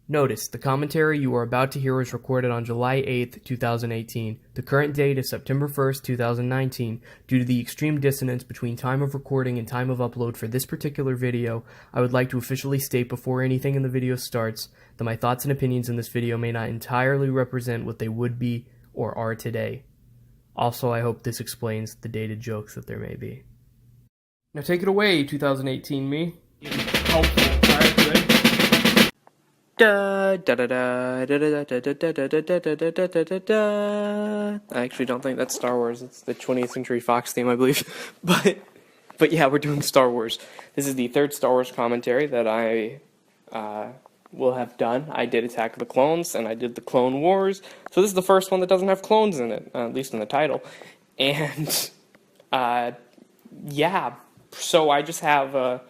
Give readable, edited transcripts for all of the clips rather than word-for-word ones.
Notice, the commentary you are about to hear was recorded on July 8th, 2018. The current date is September 1st, 2019. Due to the extreme dissonance between time of recording and time of upload for this particular video, I would like to officially state before anything in the video starts that my thoughts and opinions in this video may not entirely represent what they would be or are today. Also, I hope this explains the dated jokes that there may be. Now take it away, 2018 me. Helpful. Alright, ready? Da da da da da da da da da da da da da da da da. I actually don't think that's Star Wars. It's the 20th Century Fox theme, I believe. But yeah, we're doing Star Wars. This is the third Star Wars commentary that I will have done. I did Attack of the Clones, and I did the Clone Wars. So this is the first one that doesn't have clones in it, at least in the title. And yeah, so I just have.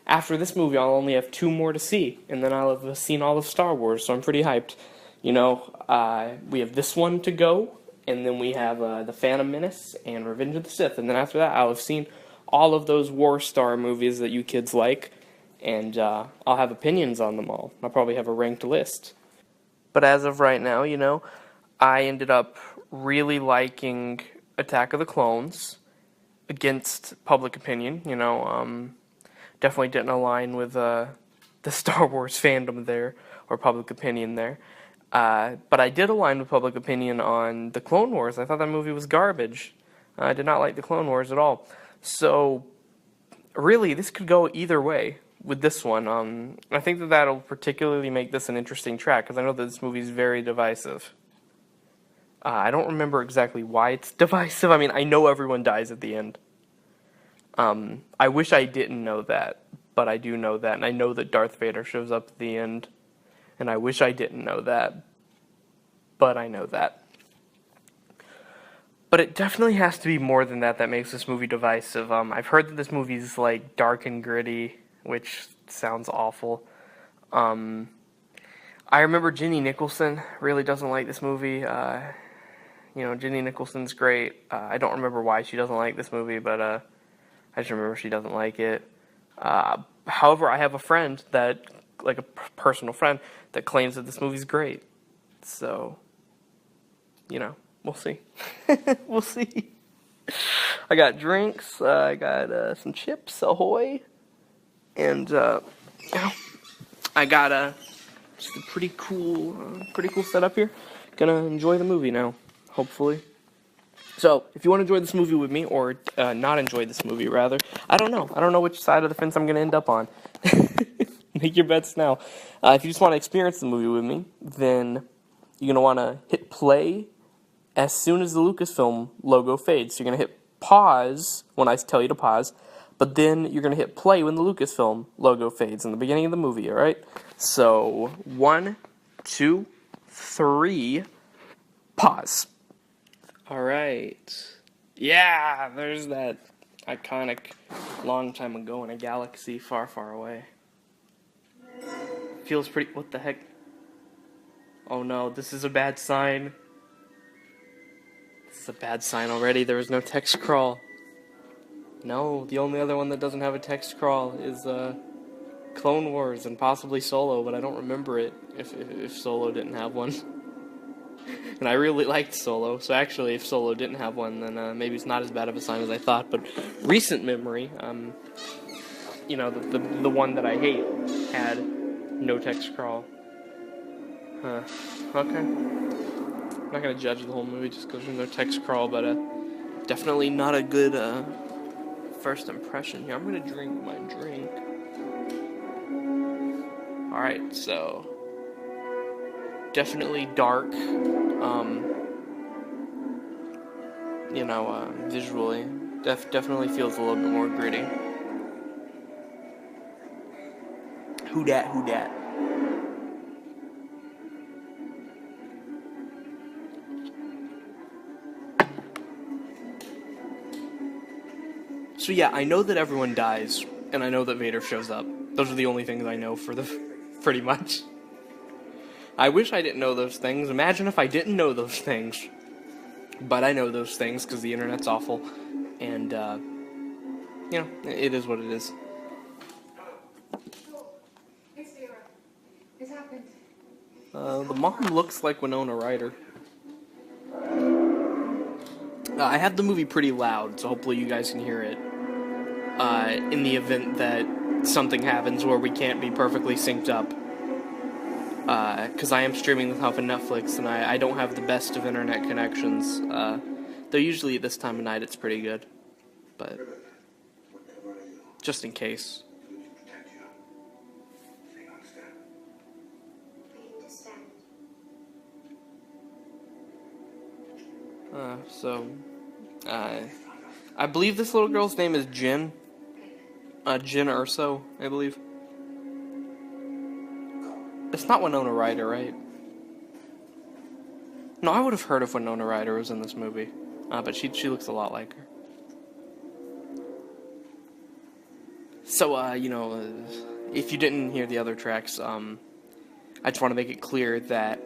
After this movie, I'll only have 2 more to see, and then I'll have seen all of Star Wars, so I'm pretty hyped. You know, we have this one to go, and then we have The Phantom Menace and Revenge of the Sith, and then after that, I'll have seen all of those War Star movies that you kids like, and I'll have opinions on them all. I'll probably have a ranked list. But as of right now, you know, I ended up really liking Attack of the Clones against public opinion, you know, definitely didn't align with the Star Wars fandom there, or public opinion there. But I did align with public opinion on the Clone Wars. I thought that movie was garbage. I did not like the Clone Wars at all. So, really, this could go either way with this one. I think that that'll particularly make this an interesting track, because I know that this movie is very divisive. I don't remember exactly why it's divisive. I mean, I know everyone dies at the end. I wish I didn't know that, but I do know that, and I know that Darth Vader shows up at the end, and I wish I didn't know that, but I know that. But it definitely has to be more than that that makes this movie divisive. I've heard that this movie is, like, dark and gritty, which sounds awful. I remember Jenny Nicholson really doesn't like this movie. You know, Jenny Nicholson's great. I don't remember why she doesn't like this movie, but, I just remember she doesn't like it. However, I have a friend that, like a personal friend, that claims that this movie's great. So, you know, we'll see. We'll see. I got drinks. I got some chips, ahoy. And, you know, I got just a pretty cool setup here. Gonna enjoy the movie now, hopefully. So, if you want to enjoy this movie with me, or not enjoy this movie, rather, I don't know. I don't know which side of the fence I'm going to end up on. Make your bets now. If you just want to experience the movie with me, then you're going to want to hit play as soon as the Lucasfilm logo fades. So you're going to hit pause when I tell you to pause, but then you're going to hit play when the Lucasfilm logo fades in the beginning of the movie, alright? So, 1, 2, 3, pause. Alright. Yeah, there's that iconic long time ago in a galaxy far, far away. Feels pretty... What the heck? Oh no, this is a bad sign. This is a bad sign already. There is no text crawl. No, the only other one that doesn't have a text crawl is Clone Wars and possibly Solo, but I don't remember it if Solo didn't have one. And I really liked Solo, so actually if Solo didn't have one, then maybe it's not as bad of a sign as I thought, but recent memory, you know, the one that I hate had no text crawl. Huh. Okay. I'm not gonna judge the whole movie just because there's no text crawl, but definitely not a good first impression here. I'm gonna drink my drink. Alright, so... definitely dark, you know, visually. Definitely feels a little bit more gritty. Who dat? So yeah, I know that everyone dies, and I know that Vader shows up. Those are the only things I know pretty much. I wish I didn't know those things. Imagine if I didn't know those things. But I know those things because the internet's awful. And, you know, it is what it is. Hey, Sarah. It's happened. The mom looks like Winona Ryder. I have the movie pretty loud, so hopefully you guys can hear it. In the event that something happens where we can't be perfectly synced up. Because I am streaming this off of Netflix, and I don't have the best of internet connections. Though usually at this time of night it's pretty good. But just in case. I believe this little girl's name is Jin. Jin Urso, I believe. It's not Winona Ryder, right? No, I would have heard if Winona Ryder was in this movie. But she looks a lot like her. So, if you didn't hear the other tracks, I just want to make it clear that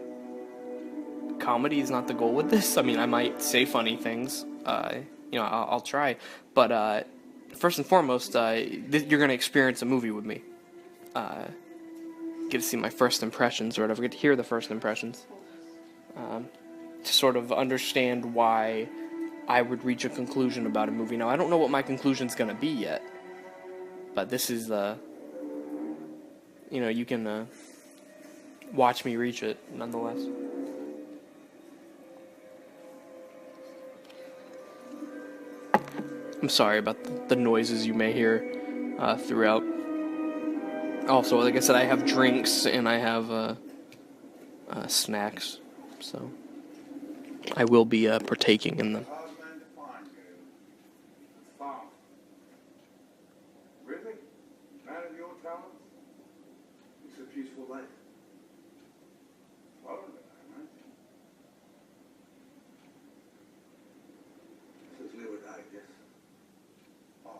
comedy is not the goal with this. I mean, I might say funny things. I'll try. But first and foremost, you're going to experience a movie with me. Get to see my first impressions or whatever. Get to hear the first impressions. To sort of understand why I would reach a conclusion about a movie. Now, I don't know what my conclusion's going to be yet. But this is, you can watch me reach it, nonetheless. I'm sorry about the noises you may hear throughout. Also, like I said, I have drinks and I have snacks, so I will be partaking in them. Really? Man of your talents? It's a peaceful life. Followed it, I imagine. This is live or die, I guess. Oh.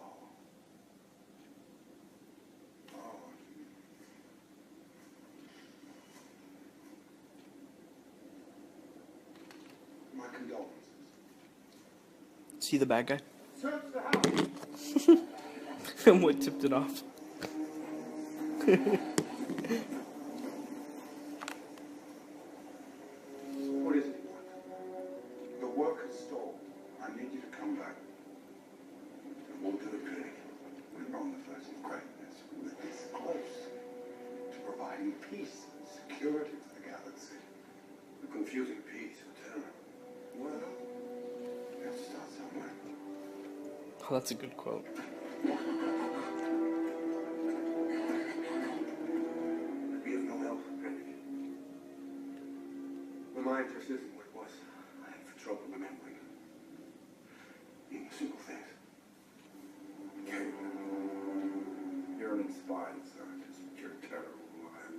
My condolences. See the bad guy? Search the house. And what tipped it off? What is it you want? The work is stalled. I need you to come back. And we'll do it big. We're on the first of greatness. We're this close to providing peace and security for the galaxy. You're confusing peace with terror. Well, you have to start somewhere. Oh, that's a good quote. Be of no help, Benedict. Well, my interest isn't what it was. I have trouble remembering. Even simple things. Caleb, you're an inspired scientist, but you're a terrible liar.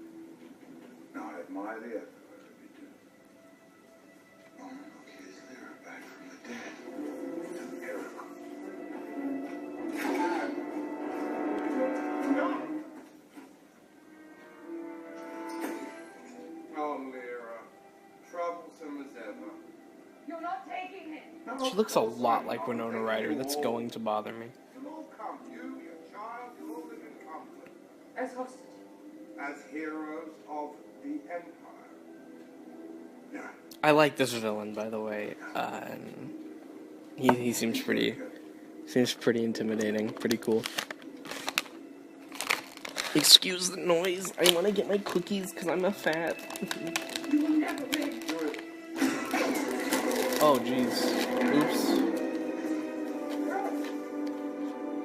Now, I admire the effort, I really do. Oh, look, here's Lyra back from the dead. It's a miracle. No! Oh, Lyra. Troublesome as ever. You're not taking it. She looks a lot like Winona Ryder. That's going to bother me. You'll all come. You, your child, you'll all live in comfort. As hostages. As heroes of the Empire. Yeah. I like this villain, by the way. He seems pretty intimidating, pretty cool. Excuse the noise. I want to get my cookies because I'm a fat. You will never win. Oh, jeez. Oops.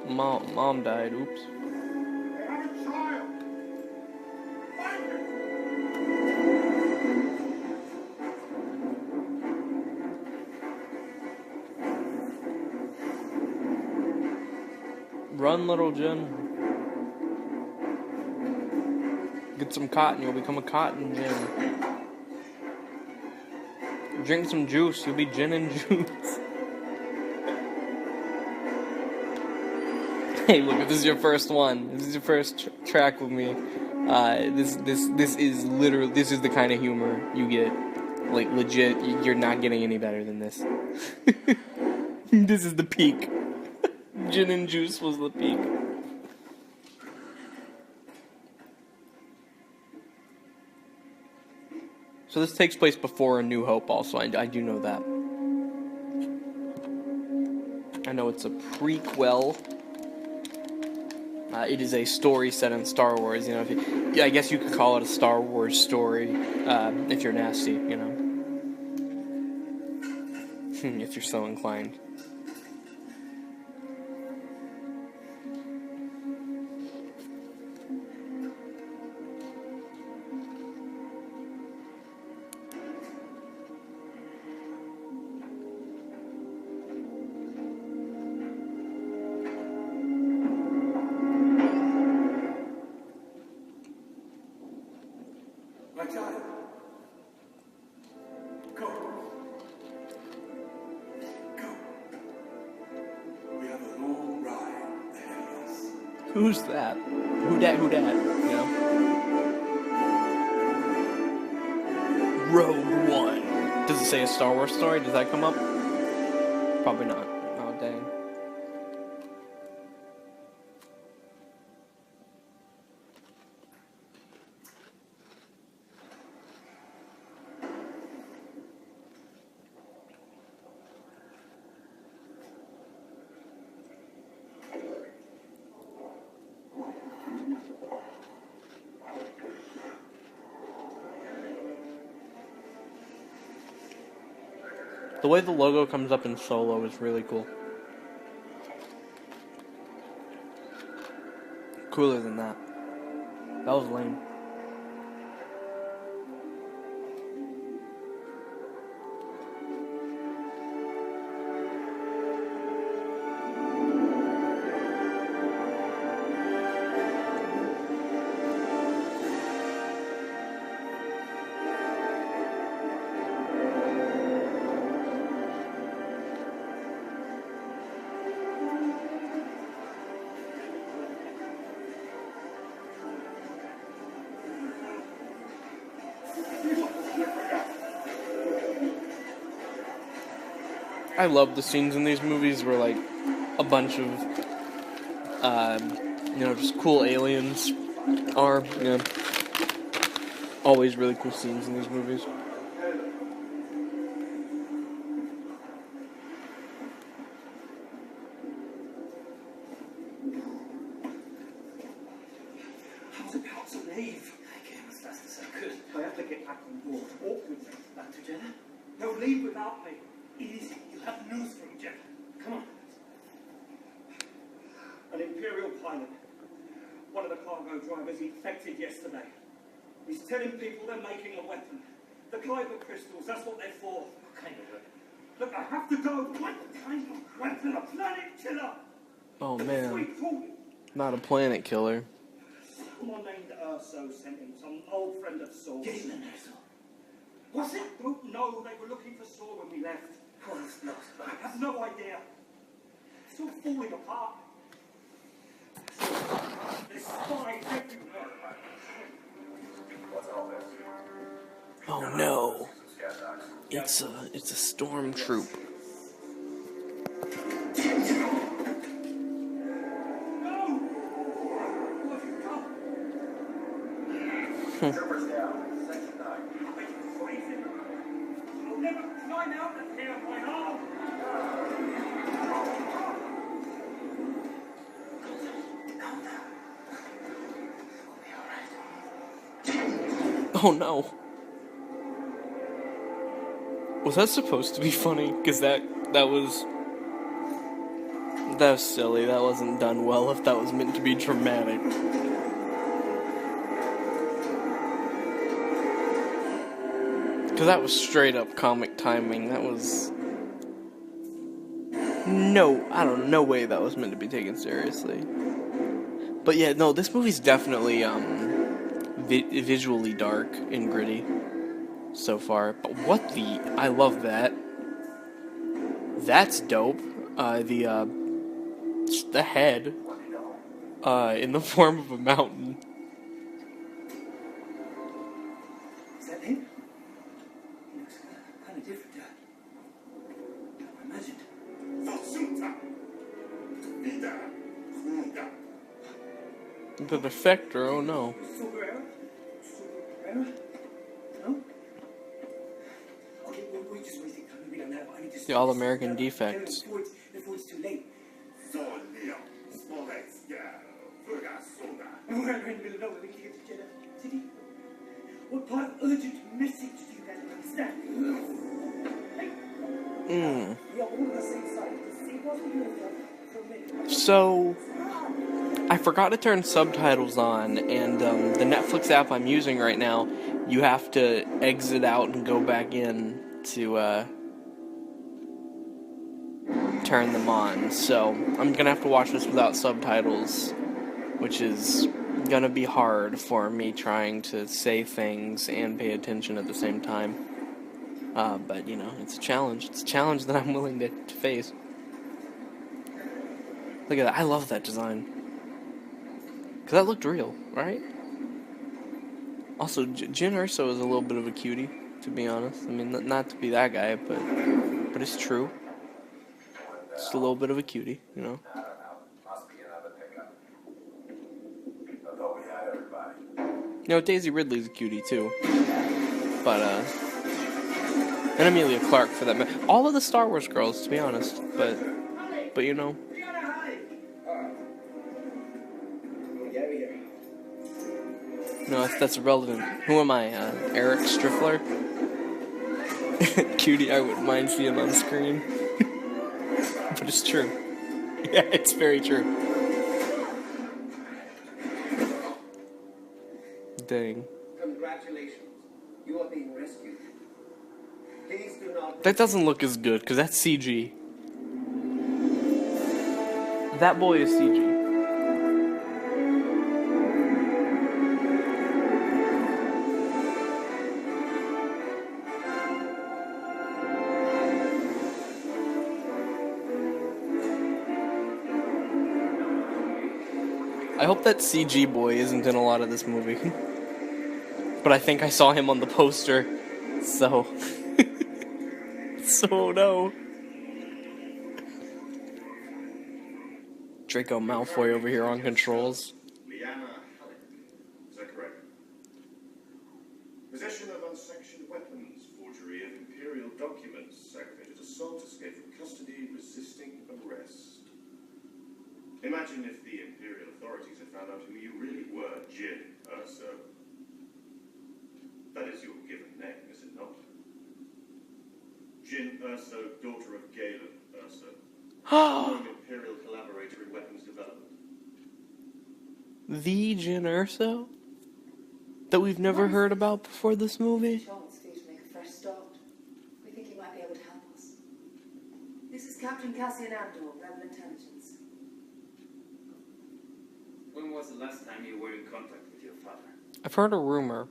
Mom died. Oops. They have a child. Find him. Run, little Jin. Get some cotton. You'll become a cotton Jin. Drink some juice. You'll be gin and juice. Hey, look! If this is your first one, this is your first track with me. This is literally the kind of humor you get. Like legit, you're not getting any better than this. This is the peak. Gin and juice was the peak. So this takes place before A New Hope also, I do know that. I know it's a prequel. It is a story set in Star Wars, you know. Yeah, I guess you could call it a Star Wars story, if you're nasty, you know. If you're so inclined. My child. Go. Go. We have a long ride ahead of us. Who's that? Who dat? You know? Rogue One. Does it say a Star Wars story? Does that come up? Probably not. Oh, dang. The way the logo comes up in Solo is really cool. Cooler than that. That was lame. I love the scenes in these movies where, like, a bunch of, just cool aliens are, always really cool scenes in these movies. I was about to leave. I came as fast as I could. I have to get back on board. Walk with me. Back to Jeddah? No, leave without me. Easy. You have news from Jeddah. Come on. An Imperial pilot. One of the cargo drivers he infected yesterday. He's telling people they're making a weapon. The Kyber crystals, that's what they're for. What kind of weapon? Look, I have to go. What kind of weapon? A planet killer. Oh, man. Sweet fool. Not a planet killer. Someone named Urso sent him, some old friend of Saul's. Get him in there, Saul. Was it? Don't know. They were looking for Saul when we left. Oh, it's lost. I have no idea. It's all falling apart. There's spies everywhere. What's all this? Oh no. Scat docs. It's a stormtroop. No! What have you done? Troopers down. Section 9. Are you crazy? I'll never climb out of here on my arm. Calm down. We'll be alright. Oh no. Was that supposed to be funny? Because that was silly. That wasn't done well if that was meant to be dramatic. Because that was straight up comic timing. That was... no way that was meant to be taken seriously. But yeah, no, this movie's definitely, visually dark and gritty so far. But I love that. That's dope. The head, in the form of a mountain. Is that him? He looks kind of different, I imagined. Zassuta! Vida! Cruda! The Defector, oh no. Superera? Superera? No? The All-American Defects. Before it's too late. So, Leo, Smolensk, Fergasona. And we're in the middle of nowhere. We can get to Jeddah City. What part of urgent message do you guys understand? Mm. We are all on the same side. The same was the uniform for a minute. So, I forgot to turn subtitles on, and the Netflix app I'm using right now, you have to exit out and go back in to turn them on. So, I'm gonna have to watch this without subtitles, which is gonna be hard for me trying to say things and pay attention at the same time. But, you know, it's a challenge. It's a challenge that I'm willing to face. Look at that. I love that design. Because that looked real, right? Also, Jyn Erso is a little bit of a cutie, to be honest. I mean, not to be that guy, but it's true. Just a little bit of a cutie, you know? I don't know. Must be another pickup. I thought we had everybody. You know, Daisy Ridley's a cutie, too. But, and Emilia Clarke, for that matter. All of the Star Wars girls, to be honest. But you know... No, that's irrelevant. Who am I? Eric Striffler? Cutie I wouldn't mind seeing on screen. But it's true. Yeah, it's very true. Dang. Congratulations. You are being rescued. Please do not... That doesn't look as good, because that's CG. That boy is CG. I hope that CG boy isn't in a lot of this movie. But I think I saw him on the poster, so... So no. Draco Malfoy over here on controls. Liana Halleck. Is that correct? Possession of unsanctioned weapons, forgery of imperial documents, aggravated assault, escape from custody, resisting arrest. Imagine if the imperial authorities had found out who you really were, Jyn Erso. That is your given name, is it not? Jyn Erso, daughter of Galen Erso. Imperial collaborator in weapons development. The Jyn Erso? That we've never heard about before this movie? Chance for you to make a fresh start. We think you might be able to help us. This is Captain Cassian Andor, Rebel Intelligence. When was the last time you were in contact with your father? I've heard a rumor.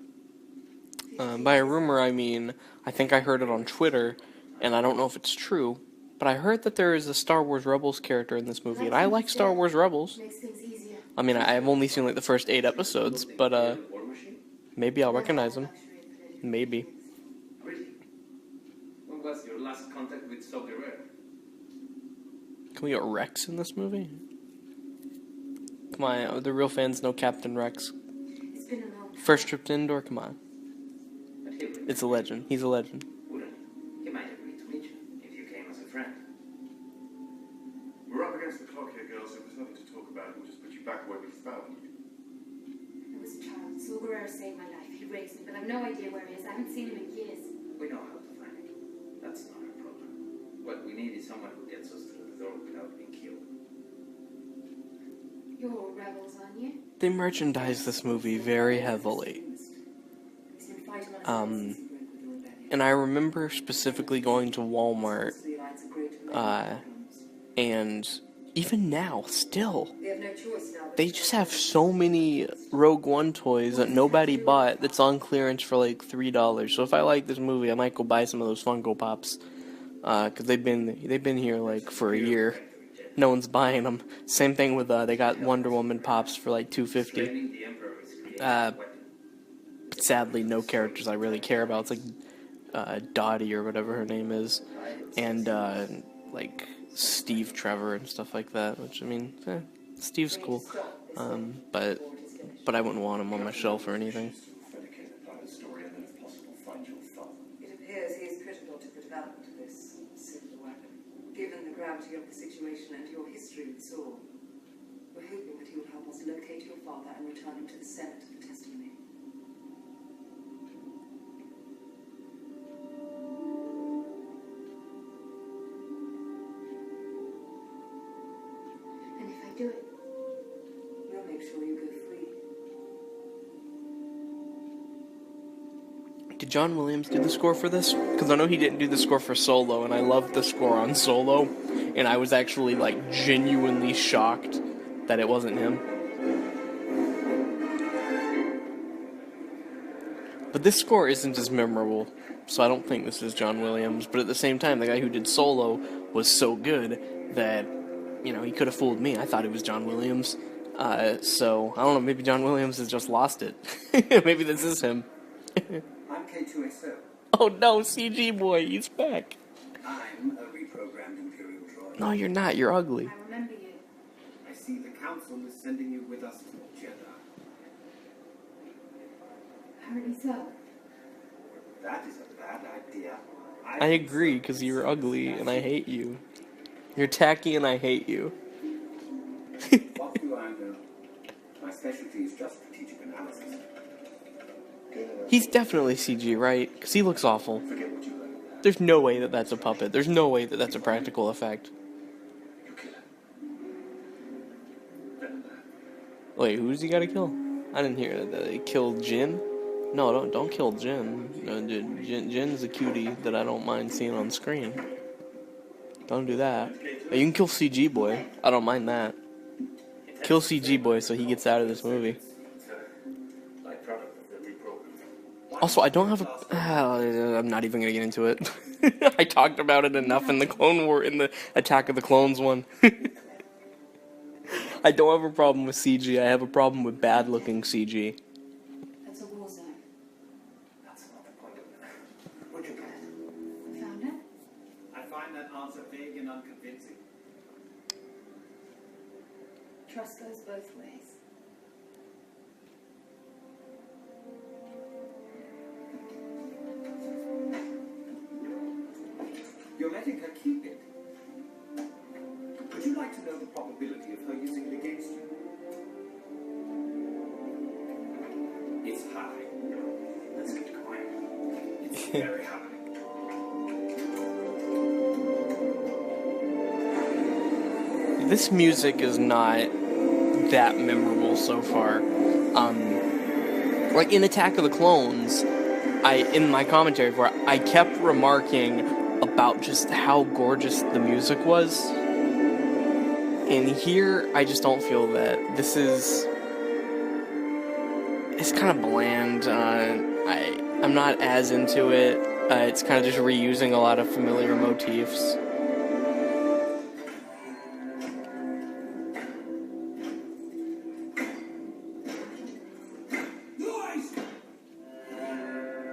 By a rumor, I mean, I think I heard it on Twitter, and I don't know if it's true, but I heard that there is a Star Wars Rebels character in this movie, and I like Star Wars Rebels. Makes things easier. I mean, I've only seen like the first 8 episodes, but War machine? maybe I'll recognize him. Maybe. Really? When was your last contact with Saudi Arabia? Can we get Rex in this movie? Come on, the real fans know Captain Rex. It's been a long time. First trip to Endor, come on. But he would. It's a legend. He's a legend. Wouldn't he? He might agree to meet you if you came as a friend. We're up against the clock here, girls, so there's nothing to talk about. We'll just put you back where we found you. I was a child. Saul Guerrero saved my life. He raised me, but I've no idea where he is. I haven't seen him in years. We know how to find him. That's not our problem. What we need is someone who gets us through the door without being killed. You're all rebels, aren't you? They merchandise this movie very heavily. He's been fighting on his own since he broke with the rebellion. And I remember specifically going to Walmart, The Alliance agreed to make problems. and even now, still, We have no choice now. but they to just go. have so many Rogue One toys that nobody bought that's on clearance for like $3. So if I like this movie, I might go buy some of those Funko Pops, because they've been here like for a year. No one's buying them. Same thing with they got Wonder Woman Pops for like $2.50. Claiming the Emperor is creating Uh, a weapon. But sadly, no characters I really care about. It's like Dottie or whatever her name is, and like Steve Trevor and stuff like that. Which I mean, Steve's cool, but I wouldn't want him on my shelf or anything. Predicate the private story and then, if possible, find find your father. It appears he is critical to the development of this silver weapon. Given the gravity of the situation and your history with Saul, we're hoping that he will help us locate your father and return him to the Senate for testimony. And if I do it, We'll make sure you go free. Did John Williams do the score for this? Because I know he didn't do the score for Solo, and I loved the score on Solo, and I was actually, like, genuinely shocked that it wasn't him. But this score isn't as memorable, so I don't think this is John Williams, but at the same time, the guy who did Solo was so good that, you know, he could have fooled me. I thought it was John Williams. So, I don't know, maybe John Williams has just lost it. Maybe this is him. I'm K2SO. Oh no, CG boy, he's back. I'm a reprogrammed Imperial droid. No, you're not, you're ugly. I remember you. I see the Council is sending you with us to Jeddah. Apparently so. That is a bad idea. I agree, because you're ugly, and I hate you. You're tacky, and I hate you. What do I know? My specialty is just strategic analysis. He's definitely CG, right? Because he looks awful. Forget what you learned. There's no way that that's a puppet. There's no way that that's a practical effect. You kill her. Wait, who's he gotta kill? I didn't hear that they killed Jin. No, don't kill Jin. Jin's a cutie that I don't mind seeing on screen. Don't do that. You can kill CG boy. I don't mind that. Kill CG boy so he gets out of this movie. Like product of the reprogramming. Also, I don't have a. I'm not even gonna get into it. I talked about it enough in the Clone War, in the Attack of the Clones one. I don't have a problem with CG. I have a problem with bad-looking CG. That's a war zone. That's not the point of it. Where'd you get it? I found it. I find that answer vague and unconvincing. Trust goes both ways. You're letting her keep it. Would you like to know the probability of her using it against you? It's high. Let's get quiet. It's very high. This music is not that memorable so far. Like in Attack of the Clones, in my commentary for it, I kept remarking about just how gorgeous the music was. And here, I just don't feel that. It's kind of bland. I'm not as into it. It's kind of just reusing a lot of familiar motifs.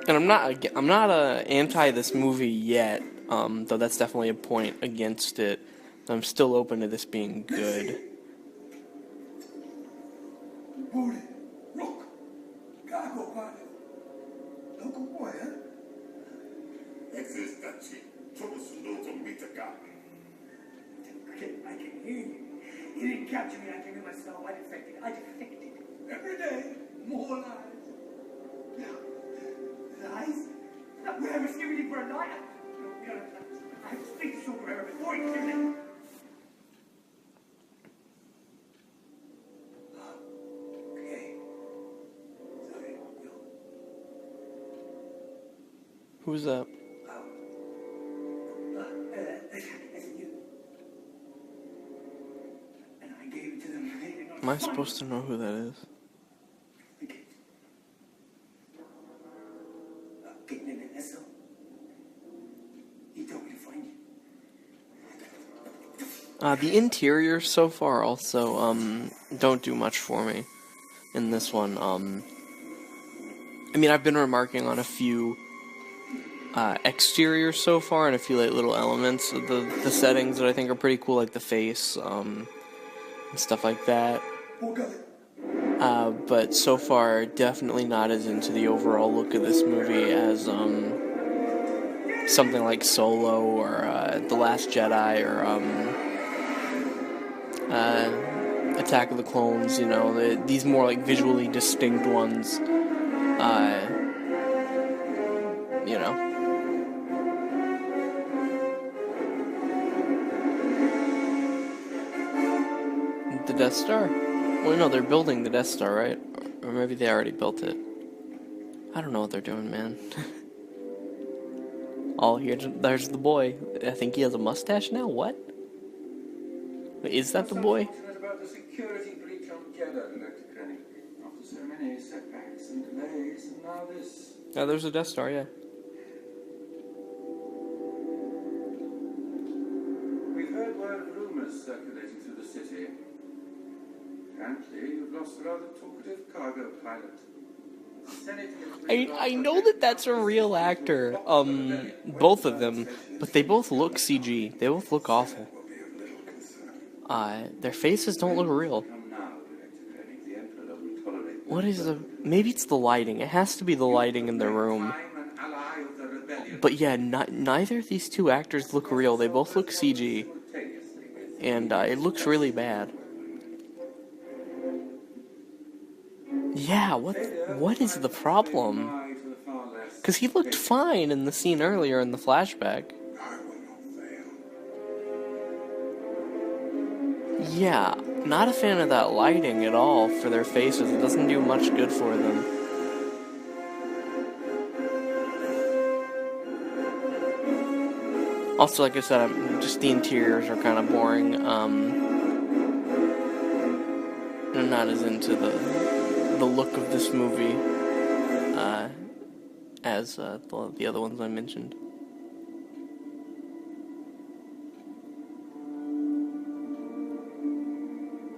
And I'm not anti this movie yet, though that's definitely a point against it. I'm still open to this being good. Booty, rook, cargo pilot, local boy, huh? Existenci, Tomosunoto Mitaka. I can hear you. You didn't capture me. I came in myself. I defected. Every day, more lies. Lies? Would I risk everything for a lie? No, I have to speak to Super Era before he kills me. Okay. Sorry, yo. Who's that? That's you. And I gave it to them. Am I supposed to know who that is? He told me to find you. The interiors so far also, don't do much for me in this one. I mean, I've been remarking on a few exteriors so far and a few like little elements of the settings that I think are pretty cool, like the face, and stuff like that. But so far, definitely not as into the overall look of this movie as something like Solo or The Last Jedi or Attack of the Clones, you know, these more like visually distinct ones, you know. The Death Star? Well, no, they're building the Death Star, right? Or maybe they already built it. I don't know what they're doing, man. Oh, there's the boy. I think he has a mustache now? What? Is that the boy? About the security breach on Jeddah, Dr. Krennic. After so many setbacks and delays, and now this. Yeah, there's a Death Star, yeah. We've heard word of rumors circulating through the city. Apparently, you've lost a rather talkative cargo pilot. I know that that's a real actor, both of them, but they both look CG. They both look awful. Their faces don't look real. What is the... Maybe it's the lighting. It has to be the lighting in the room. But yeah, neither of these two actors look real. They both look CG. And it looks really bad. Yeah, what is the problem? Because he looked fine in the scene earlier in the flashback. Yeah, not a fan of that lighting at all for their faces. It doesn't do much good for them. Also, like I said, just the interiors are kind of boring. I'm not as into the look of this movie as the other ones I mentioned.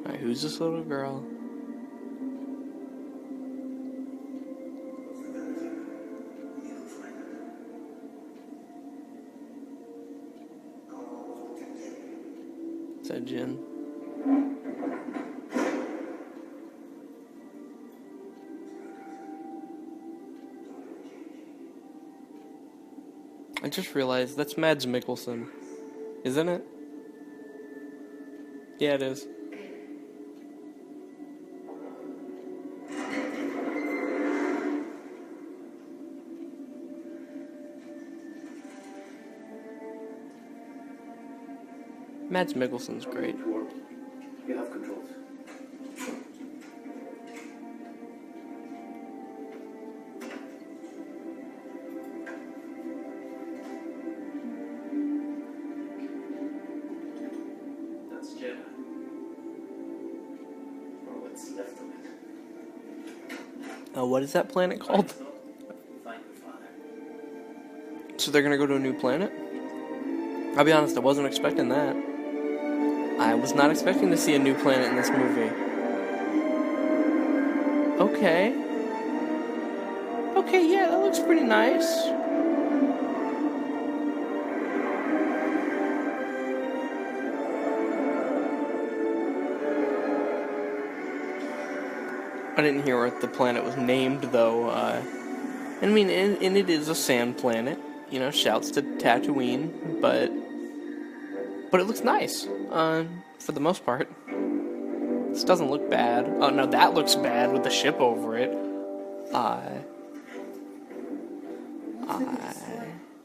Alright, who's this little girl? Is that Jin? I just realized that's Mads Mikkelsen, isn't it? Yeah, it is. Mads Mikkelsen's great. You have controls. That's Jeddah. Or what's left of it. What is that planet called? Find your father. So they're gonna go to a new planet? I'll be honest, I wasn't expecting that. I was not expecting to see a new planet in this movie. Okay. Okay, yeah, that looks pretty nice. I didn't hear what the planet was named, though. I mean, and it is a sand planet. You know, shouts to Tatooine, but it looks nice, for the most part. This doesn't look bad. Oh, no, that looks bad with the ship over it.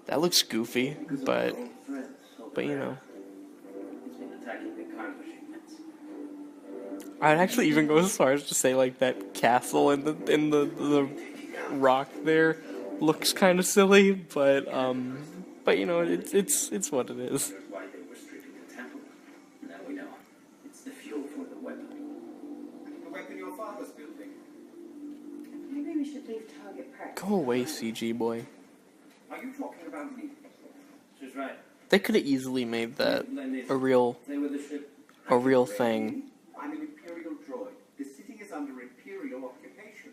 That looks goofy, but you know. He's been attacking the cargo shipments. I'd actually even go as far as to say, like, that castle in the rock there looks kind of silly, but you know, it's what it is. Why they were stripping the temple. Now we know. It's the fuel for the weapon. The weapon your father's building. Maybe we should leave target practice. Go away, CG boy. Are you talking about me? She's right. They could have easily made that a real Stay with the ship. thing. I'm an Imperial droid. The city is under Imperial occupation.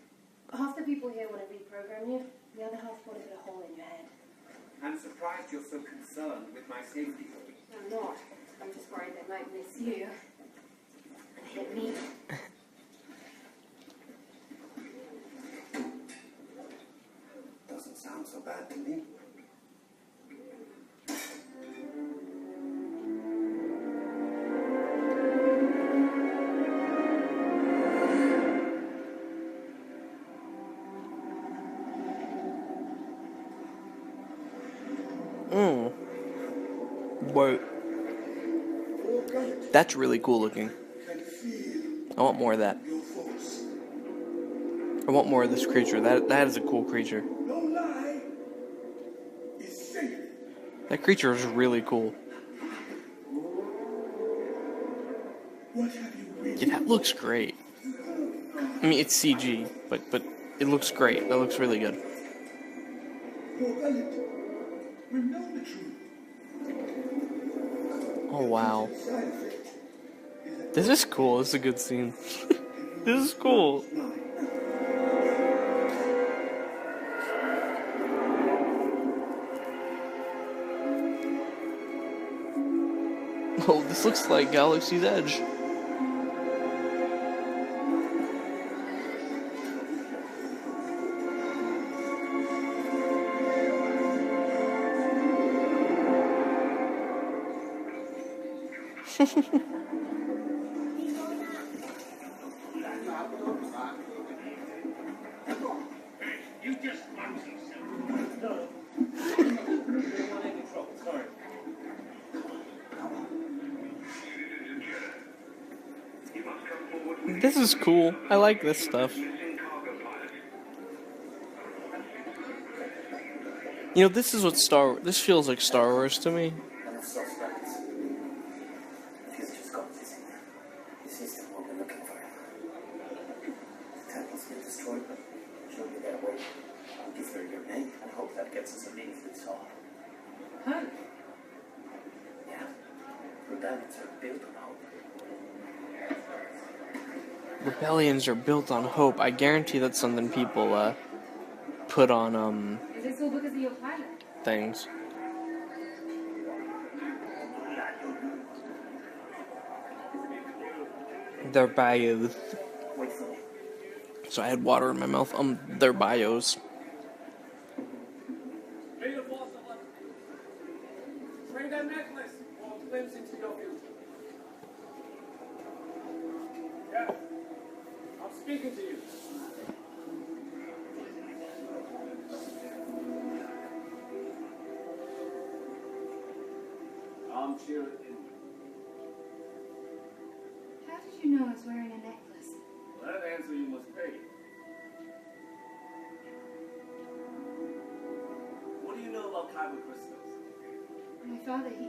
Half the people here want to reprogram you, the other half want to put a hole in your head. I'm surprised you're so concerned with my safety. I'm not. I'm just worried they might miss you and hit me. Doesn't sound so bad to me. Wait. That's really cool looking. I want more of that. I want more of this creature. That is a cool creature. No lie is safe. That creature is really cool. What have you waited? Yeah, that looks great. I mean, it's CG, but it looks great. That looks really good. We know the truth. Oh wow, Side effect is this is cool. This is a good scene. This is cool. Oh, this looks like Galaxy's Edge. You just want Sorry. This is cool. I like this stuff. You know, this is what this feels like Star Wars to me. And the suspects. He's just gone missing. This is the one we're looking for. The temple's been destroyed, but she'll be there waiting. I'll give her your name and hope that gets us a meaningful talk. Huh? Yeah. Rebellions are built on hope. Rebellions are built on hope. I guarantee that's something people put on Is this all because of your pilot? things. Their bios. Wait for me. So I had water in my mouth. Their bios. Bring that necklace or glimpse into your future. Yeah, I'm speaking to you. I'm cheering in. How did you know I was wearing a necklace? Well, that answer you must pay. What do you know about kyber crystals? My father, he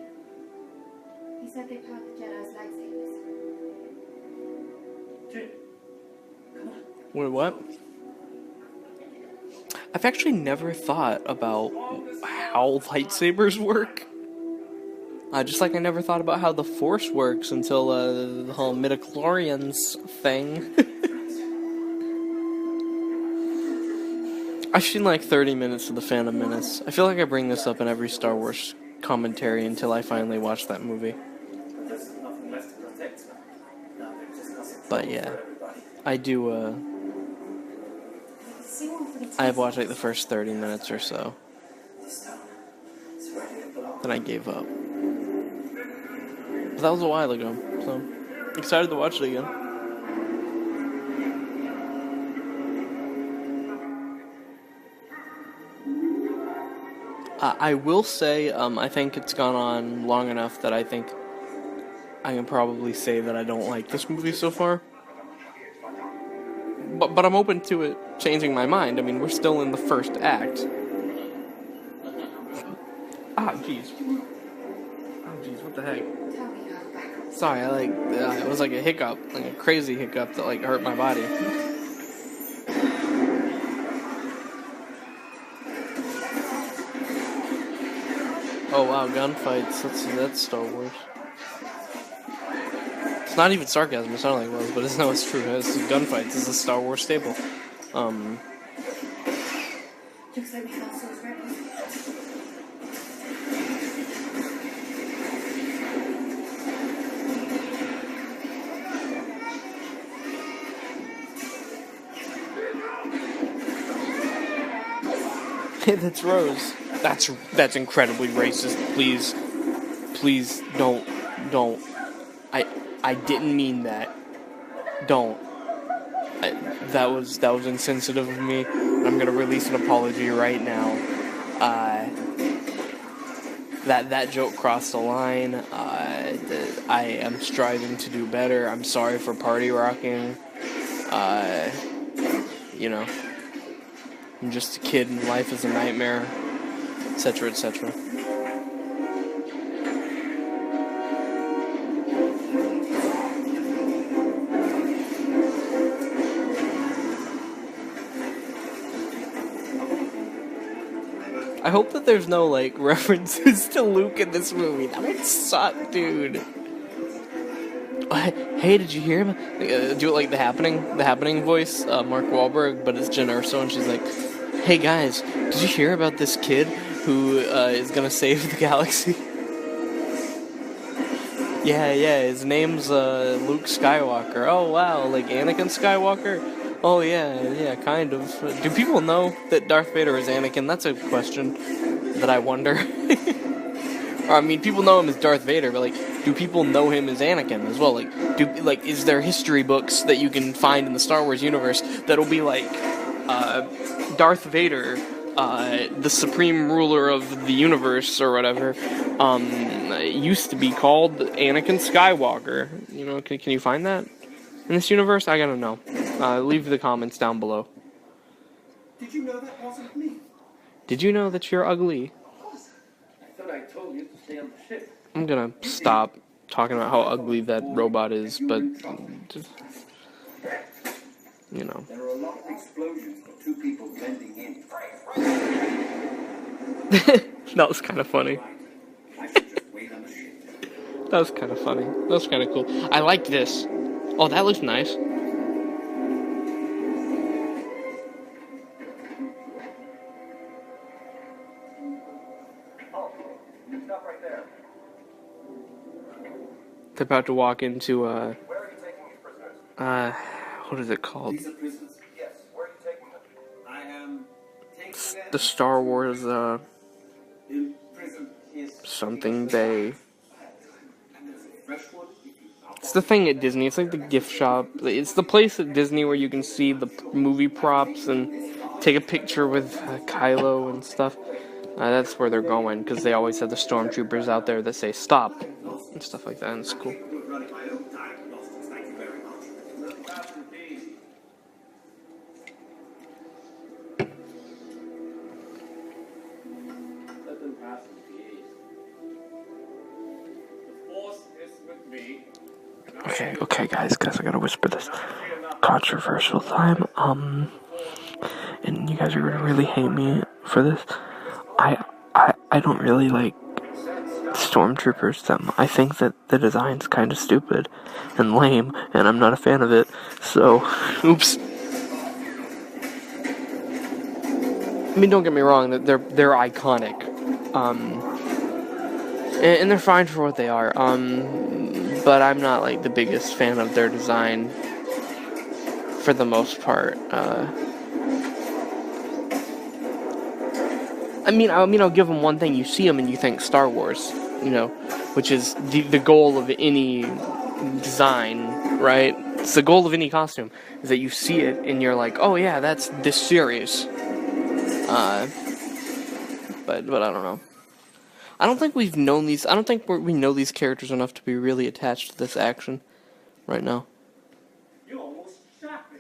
said they powered the Jedi's lightsabers. Jin, come on. Wait, what? I've actually never thought about how lightsabers work. Just like I never thought about how the Force works until the whole midichlorians thing. I've seen like 30 minutes of The Phantom Menace. I feel like I bring this up in every Star Wars commentary until I finally watch that movie. There's nothing left to protect. Now they're discussing But trouble yeah, for everybody. I do, See one for the I've watched like the first 30 minutes or so. This town is ready to belong. Then I gave up. But that was a while ago, so excited to watch it again. I will say, I think it's gone on long enough that I think I can probably say that I don't like this movie so far. But I'm open to it changing my mind. I mean, we're still in the first act. Ah, jeez. Oh, jeez, what the heck? Tell me how back. Sorry, it was like a hiccup, like a crazy hiccup that like hurt my body. Oh wow, gunfights. That's Star Wars. It's not even sarcasm. It sounded like it was, but it's true. It's gunfights. It's a Star Wars staple. Looks like we found those rebels. Hey, that's Rose. That's incredibly racist. Please don't. I didn't mean that. Don't. That was insensitive of me. I'm gonna release an apology right now. that joke crossed the line. I am striving to do better. I'm sorry for party rocking. You know, I'm just a kid and life is a nightmare, etc., etc. I hope that there's no, like, references to Luke in this movie. That would suck, dude. Hey, did you hear him? Do it like The Happening voice, Mark Wahlberg, but it's Jen Erso, and she's like, hey guys, did you hear about this kid who is gonna save the galaxy? Yeah, his name's Luke Skywalker. Oh wow, like Anakin Skywalker? Oh yeah, kind of. Do people know that Darth Vader is Anakin? That's a question that I wonder. Or, I mean, people know him as Darth Vader, but like, do people know him as Anakin as well? Like, is there history books that you can find in the Star Wars universe that'll be like, Darth Vader, the supreme ruler of the universe or whatever, used to be called Anakin Skywalker. You know, can you find that in this universe? I gotta know. Leave the comments down below. Did you know that wasn't me? Did you know that you're ugly? I thought I told you to stay on the ship. I'm gonna stop talking about how ugly that robot is, but just, you know. There are a lot of explosions for two people blending in. That was kind of funny. I should just wait on the ship. That was kind of funny. That was kind of cool. I like this. Oh, that looks nice. Stop right there. They're about to walk into, Where are you taking these prisoners? what is it called? These are prisoners. Yes, where are you taking them? I am taking them The Star Wars, in prison. Is something bay. and there's a fresh one. It's the thing at Disney. It's like the gift shop. It's the place at Disney where you can see the movie props and take a picture with Kylo and stuff. That's where they're going, because they always have the stormtroopers out there that say stop and stuff like that, and it's cool. Running my own diagnostics. Thank you very much. Captain B. Let them pass in peace. The Force is with me. Okay, guys, I gotta whisper this. Controversial time, and you guys are gonna really hate me for this. I don't really like stormtroopers them. I think that the design's kind of stupid and lame, and I'm not a fan of it. So, oops. I mean, don't get me wrong, that they're iconic, and they're fine for what they are. But I'm not like the biggest fan of their design for the most part. I mean, I'll give them one thing. You see them and you think Star Wars, you know, which is the goal of any design, right? It's the goal of any costume, is that you see it and you're like, oh yeah, that's this series. But I don't know. I don't think we've known these. I don't think we know these characters enough to be really attached to this action right now. You almost shot me.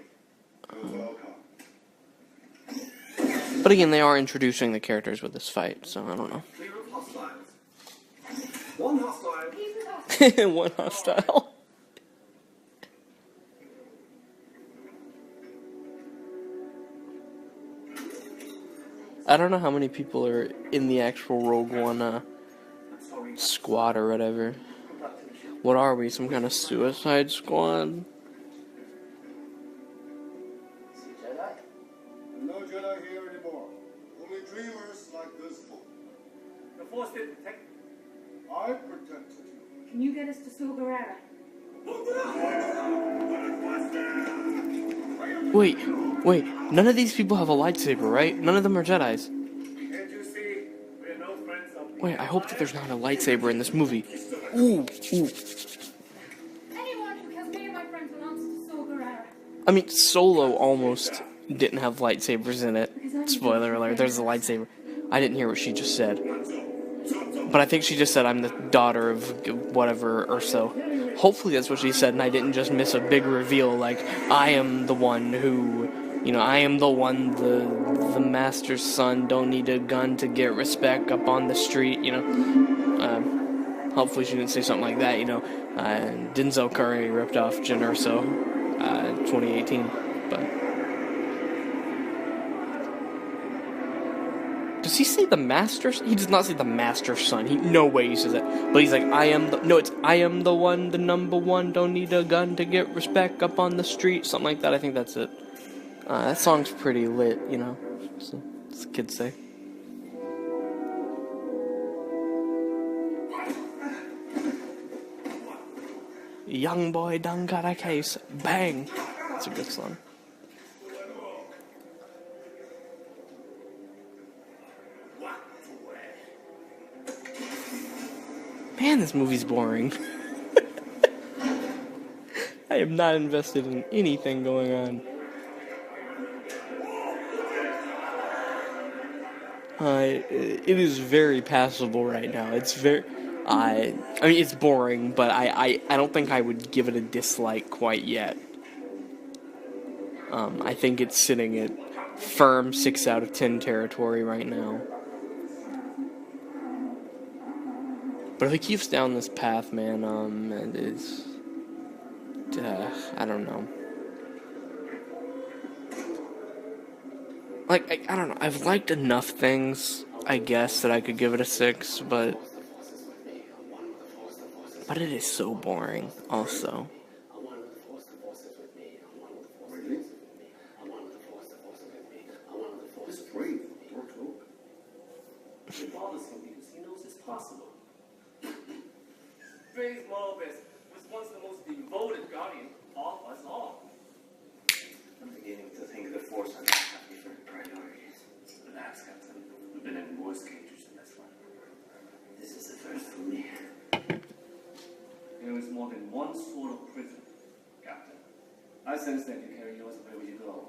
But again, they are introducing the characters with this fight, so I don't know. Clear of hostiles. One hostile. One hostile. I don't know how many people are in the actual Rogue One squad or whatever. What are we? Some kind of suicide squad? No Jedi here anymore. Only dreamers like this book. The Force didn't protect me. I protected you. Can you get us to Saw Gerrera? Wait. None of these people have a lightsaber, right? None of them are Jedis. Can't you see? We're no friends of the Wait, I hope that there's not a lightsaber in this movie. Ooh. Anyone who kills me and my friends belongs to Saw Gerrera. I mean, Solo almost didn't have lightsabers in it. Spoiler alert, there's a lightsaber. I didn't hear what she just said. But I think she just said I'm the daughter of whatever or so. Hopefully that's what she said, and I didn't just miss a big reveal like I am the one who, I am the one, the master's son. Don't need a gun to get respect up on the street. Hopefully she didn't say something like that. Denzel Curry ripped off Jyn Erso, 2018, but. Does he say the master? He does not say the master's son. No way he says that. But he's like, I am the one, the number one. Don't need a gun to get respect up on the street. Something like that. I think that's it. That song's pretty lit, So, as kids say. Young boy done got a case. Bang. That's a good song. Man, this movie's boring. I am not invested in anything going on. It is very passable right now. It's very... I mean, it's boring, but I don't think I would give it a dislike quite yet. I think it's sitting at firm 6 out of 10 territory right now. But if it keeps down this path, man, it's... I don't know. Like, I don't know. I've liked enough things, I guess, that I could give it a 6, but it is so boring, also. Just breathe. Work over. It bothers him because he knows it's possible. Faith Morvis was once the most devoted guardian of us all. I'm beginning to think the Force and I have different priorities. Relax, Captain. We've been in worse cages than this one. This is the first for me. There is more than one sort of prison, Captain. I sense that you carry yours wherever you go.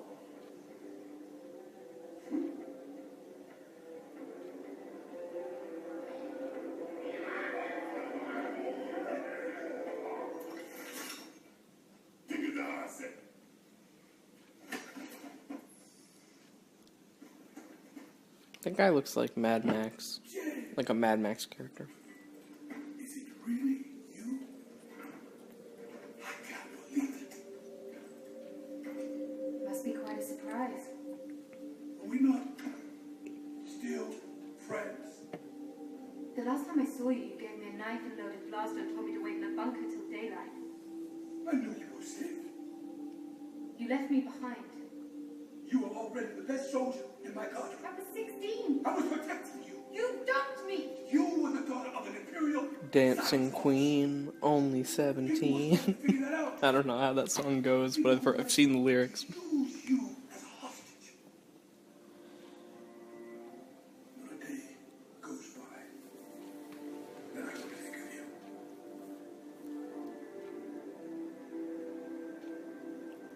That guy looks like Mad Max. Like a Mad Max character. Is it really you? I can't believe it. Must be quite a surprise. Are we not still friends? The last time I saw you, you gave me a knife and loaded blaster and told me to wait in a bunker till daylight. I knew you were safe. You left me behind. You were already the best soldier in my country. I was 16. I was protecting you. You dumped me. You were the daughter of an imperial Dancing Queen, only 17. Figure that out. I don't know how that song goes, but I've seen the lyrics. Use you as a hostage. Not a day goes by that I don't think of you.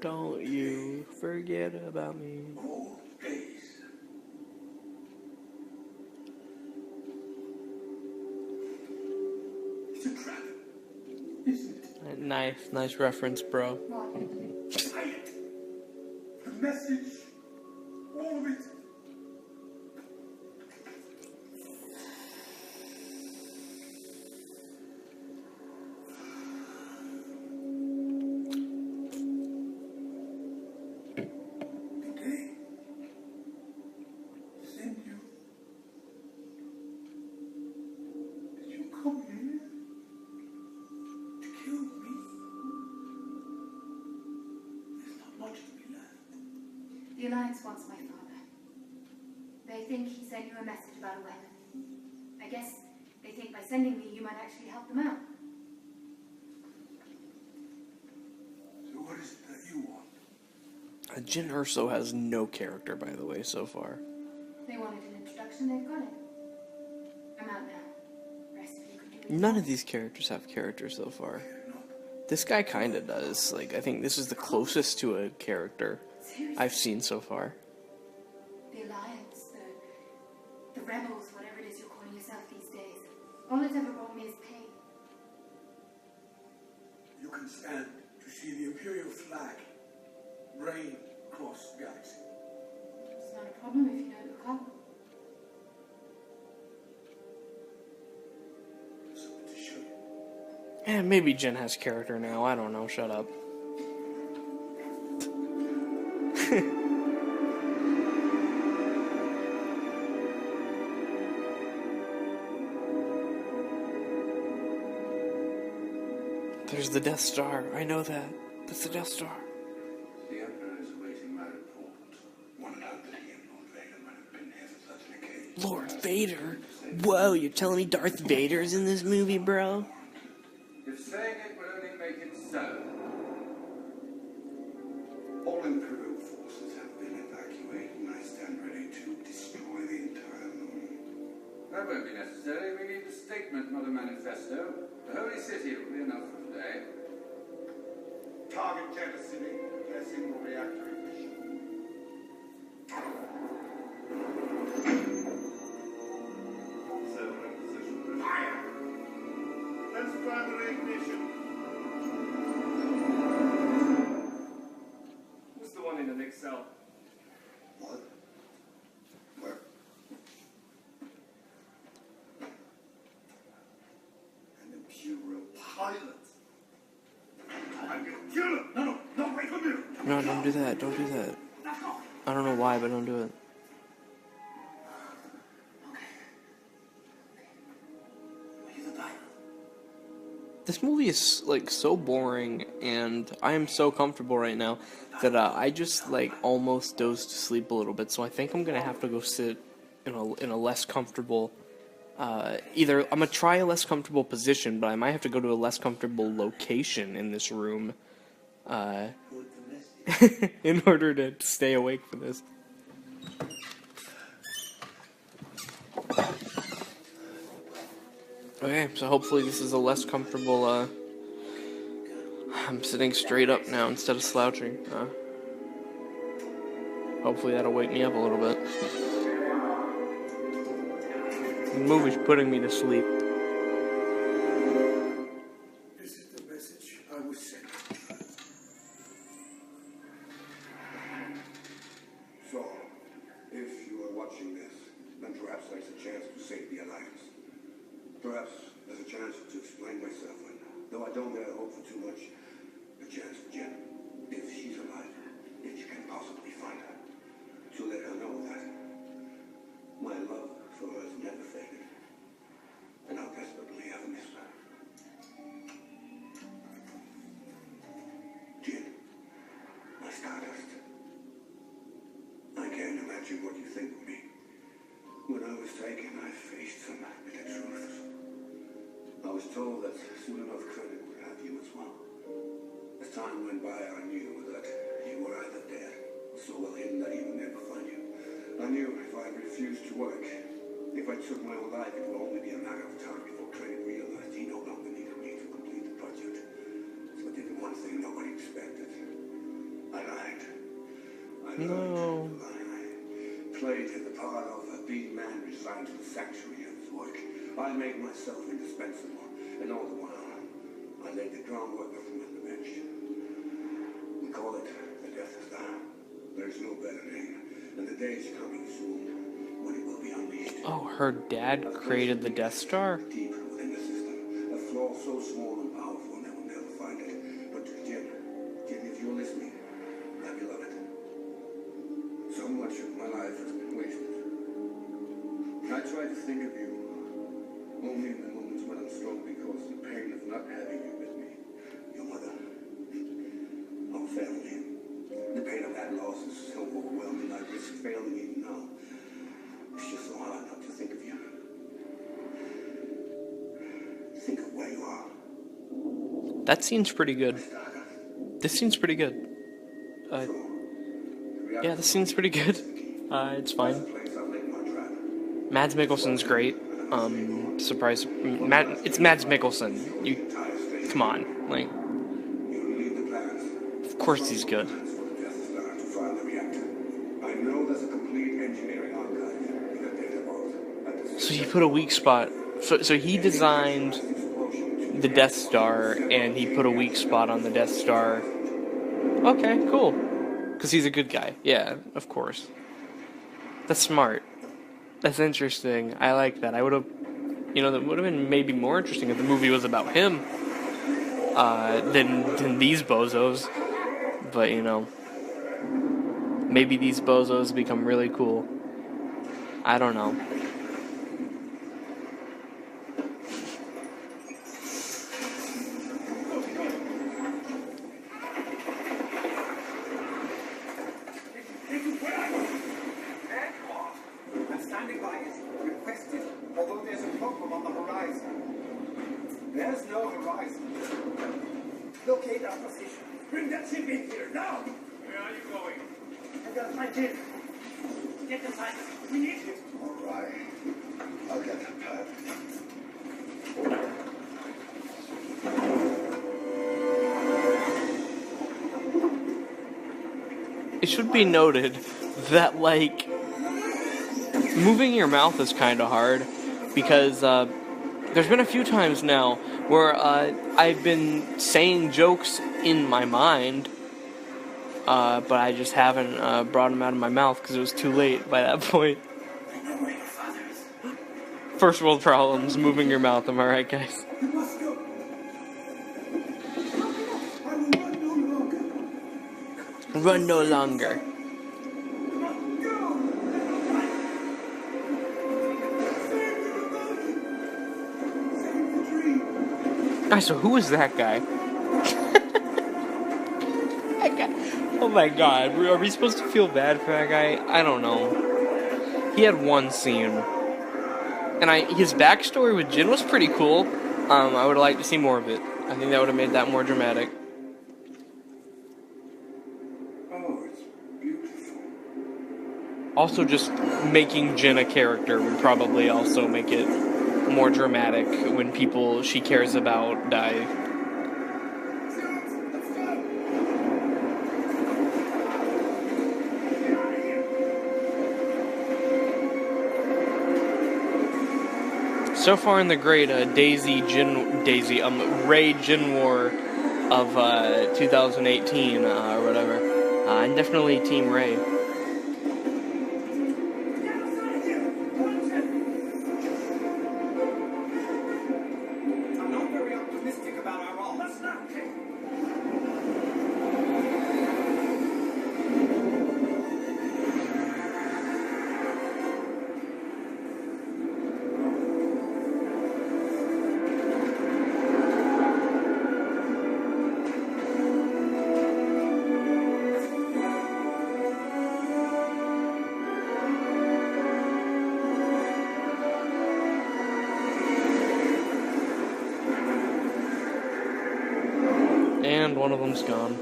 Don't you forget about me. Cold days. It's a trap, isn't it? Nice reference, bro. Silent. The message, all of it. Today, send you. Did you come here to kill me? There's not much to be left. The Alliance wants my father. They think he sent you a message about a weapon. I guess they think by sending me, you might actually help them out. So what is it that you want? Jyn Erso has no character, by the way, so far. They wanted an introduction, they've got it. I'm out now. Rest of you could do it. None of these characters have character so far. This guy kinda does. Like, I think this is the closest to a character Seriously? I've seen so far. The Alliance, the Rebels, whatever it is you're calling yourself these days. All it's ever brought me is pain. You can stand to see the Imperial flag reign across the galaxy. It's not a problem if you don't look up. Something to show you. And maybe Jen has character now. I don't know. Shut up. There's the Death Star. I know that. That's the Death Star. The Emperor is awaiting my report. One hoped that he and Lord Vader might have been here for such an occasion. Lord Vader? Whoa, you're telling me Darth Vader's in this movie, bro? If saying it would only make it so. All Imperial forces have been evacuated, and I stand ready to destroy the entire moon. That won't be necessary. We need a statement, not a manifesto. The Holy City will be enough for today. Target Jeddah City. Their single reactor ignition. Seven in position. Fire! Let's primary ignition. Who's the one in the next cell? What? Where? An Imperial pilot. I'm gonna kill him! No, wait, come here! No, don't do that. Don't do that. I don't know why, but don't do it. Are you the pilot? This movie is like so boring, and I am so comfortable right now that I just like almost dozed to sleep a little bit. So I think I'm gonna have to go sit in a less comfortable. Either I'm gonna try a less comfortable position, but I might have to go to a less comfortable location in this room, in order to stay awake for this. Okay, so hopefully this is a less comfortable, I'm sitting straight up now instead of slouching. Hopefully that'll wake me up a little bit. The movie's putting me to sleep. This is the message I was sent. So, if you are watching this, then perhaps there's a chance to save the Alliance. Perhaps there's a chance to explain myself, and though I don't dare hope for too much, a chance for Jen, if she's alive, if you can possibly find her, to let her know that my love for her has never faded, and how desperately I've missed her. Jen, my Stardust. I can't imagine what you think of me. When I was taken, I faced some bitter truths. I was told that soon enough credit would have you as well. As time went by, I knew that you were either dead or so well hidden that he would never find you. I knew if I refused to work, if I took my own life, it would only be a matter of time before Credit realized he no longer needed me to complete the project. So I did the one thing nobody expected. I lied. I No. I played the part of a beat man resigned to the sanctuary of his work. I made myself indispensable, and all the while, I laid the groundwork from the bench. We call it the Death Star. There's no better name, and the day is coming soon when it will be unleashed. Oh, her dad created the Death Star? Deep within the system, a flaw so small and powerful they will never find it. But Jen, if you're listening, my beloved, so much of my life has been wasted. I try to think of you only in the moments when I'm strong because the pain of not having you with me, your mother, our family, the pain of that loss is so overwhelming I risk failing even now. It's just so hard not to think of you. Think of where you are. That scene's pretty good. This scene's pretty good. Yeah, this scene's pretty good. It's fine. Mads Mikkelsen's great. Surprise. It's Mads Mikkelsen. You, come on, like. Of course he's good. So you put a weak spot So he designed the Death Star, and he put a weak spot on the Death Star. Okay, cool. Because he's a good guy. Yeah, of course. That's smart. That's interesting. I like that. I would have, that would have been maybe more interesting if the movie was about him than these bozos. But, maybe these bozos become really cool. I don't know. I'm standing by as requested, although there's a problem on the horizon. There's no horizon. Locate our position. Bring that ship in here, now! Where are you going? I've got to find Jin. Get inside. We need him. All right. I'll get the pad. It should be noted that, moving your mouth is kind of hard because there's been a few times now where I've been saying jokes in my mind, but I just haven't brought them out of my mouth because it was too late by that point. I know where your father is. First world problems, moving your mouth, am I right, guys? You must go. I will run no longer. Run no longer. Guys, so who is that guy? That guy. Oh my god, are we supposed to feel bad for that guy? I don't know. He had one scene. And his backstory with Jin was pretty cool. I would have liked to see more of it. I think that would have made that more dramatic. Oh, it's beautiful. Also, just making Jin a character would probably also make it more dramatic when people she cares about die. So far in the great Ray Jin War of 2018 or whatever, I'm definitely Team Ray. I'm not very optimistic about our odds. That's not okay. And one of them's gone.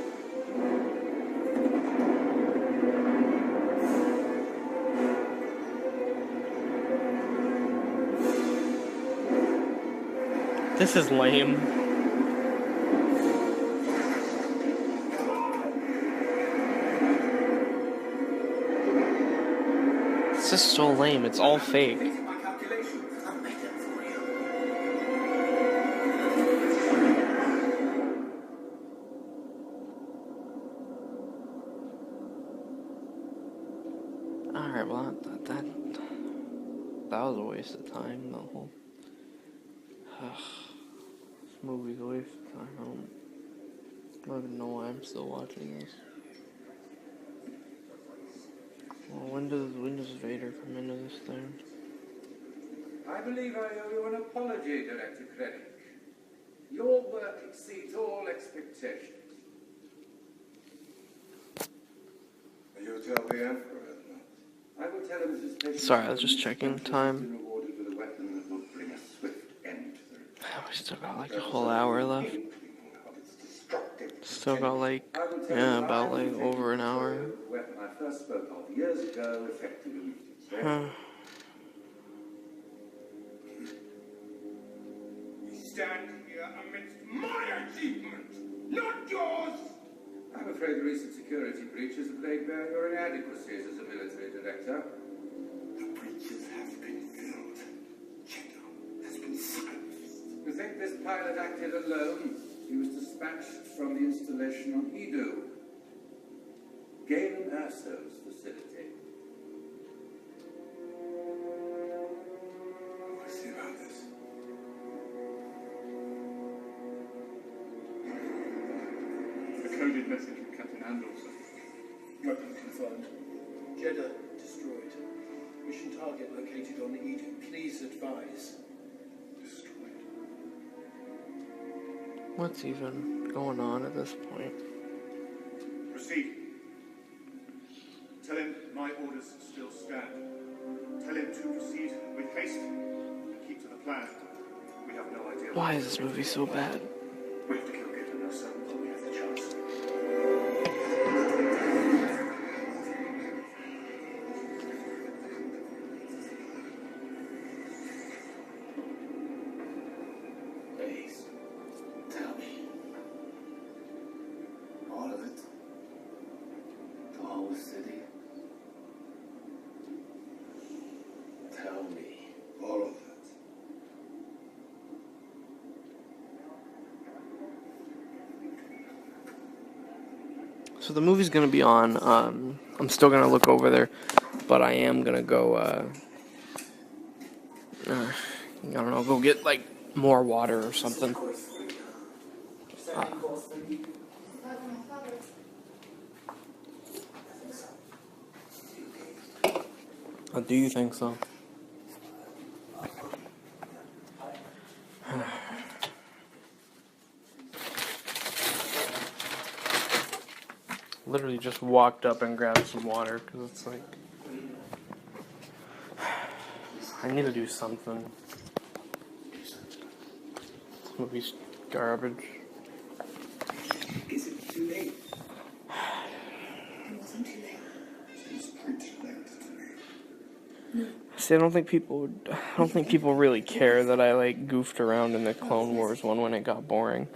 This is lame. This is so lame, it's all fake. My calculations. I'll make them for you. Alright, well, that was a waste of time, the whole... This movie's a waste of time. I don't even know why I'm still watching this. Well, when does Vader come into this thing? I believe I owe you an apology, Director Krennic. Your work exceeds all expectations. You tell the Emperor that. I will tell him his patient. Sorry, I was just checking time. Been rewarded with a weapon that will bring a swift end to the We still got like a whole hour left. Still got about over an hour. The weapon I first spoke of years ago effective immediately. We stand here amidst my achievement, not yours. I'm afraid the recent security breaches have laid bare your inadequacies as a military director. The breaches have been filled. Checo has been pilot acted alone. He was dispatched from the installation on Edo. Galen Erso's facility. I see about this. A coded message from Captain Anderson. Weapon confirmed. Jeddah destroyed. Mission target located on Eden. Please advise. Destroyed. What's even going on at this point? Proceed. Tell him my orders still stand. Tell him to proceed with haste and keep to the plan. We have no idea. Why is this movie so bad? We have to kill Gideon ourselves, but we have the chance. Please, tell me. All of it? The whole city? Tell me. All of it. So the movie's gonna be on. I'm still gonna look over there, but I am gonna go. I don't know. Go get like more water or something. Do you think so? Literally just walked up and grabbed some water because it's like I need to do something. This movie's garbage. Is it too late? It wasn't too late. Seems pretty late to me. See, I don't think people really care that I like goofed around in the Clone Wars one when it got boring.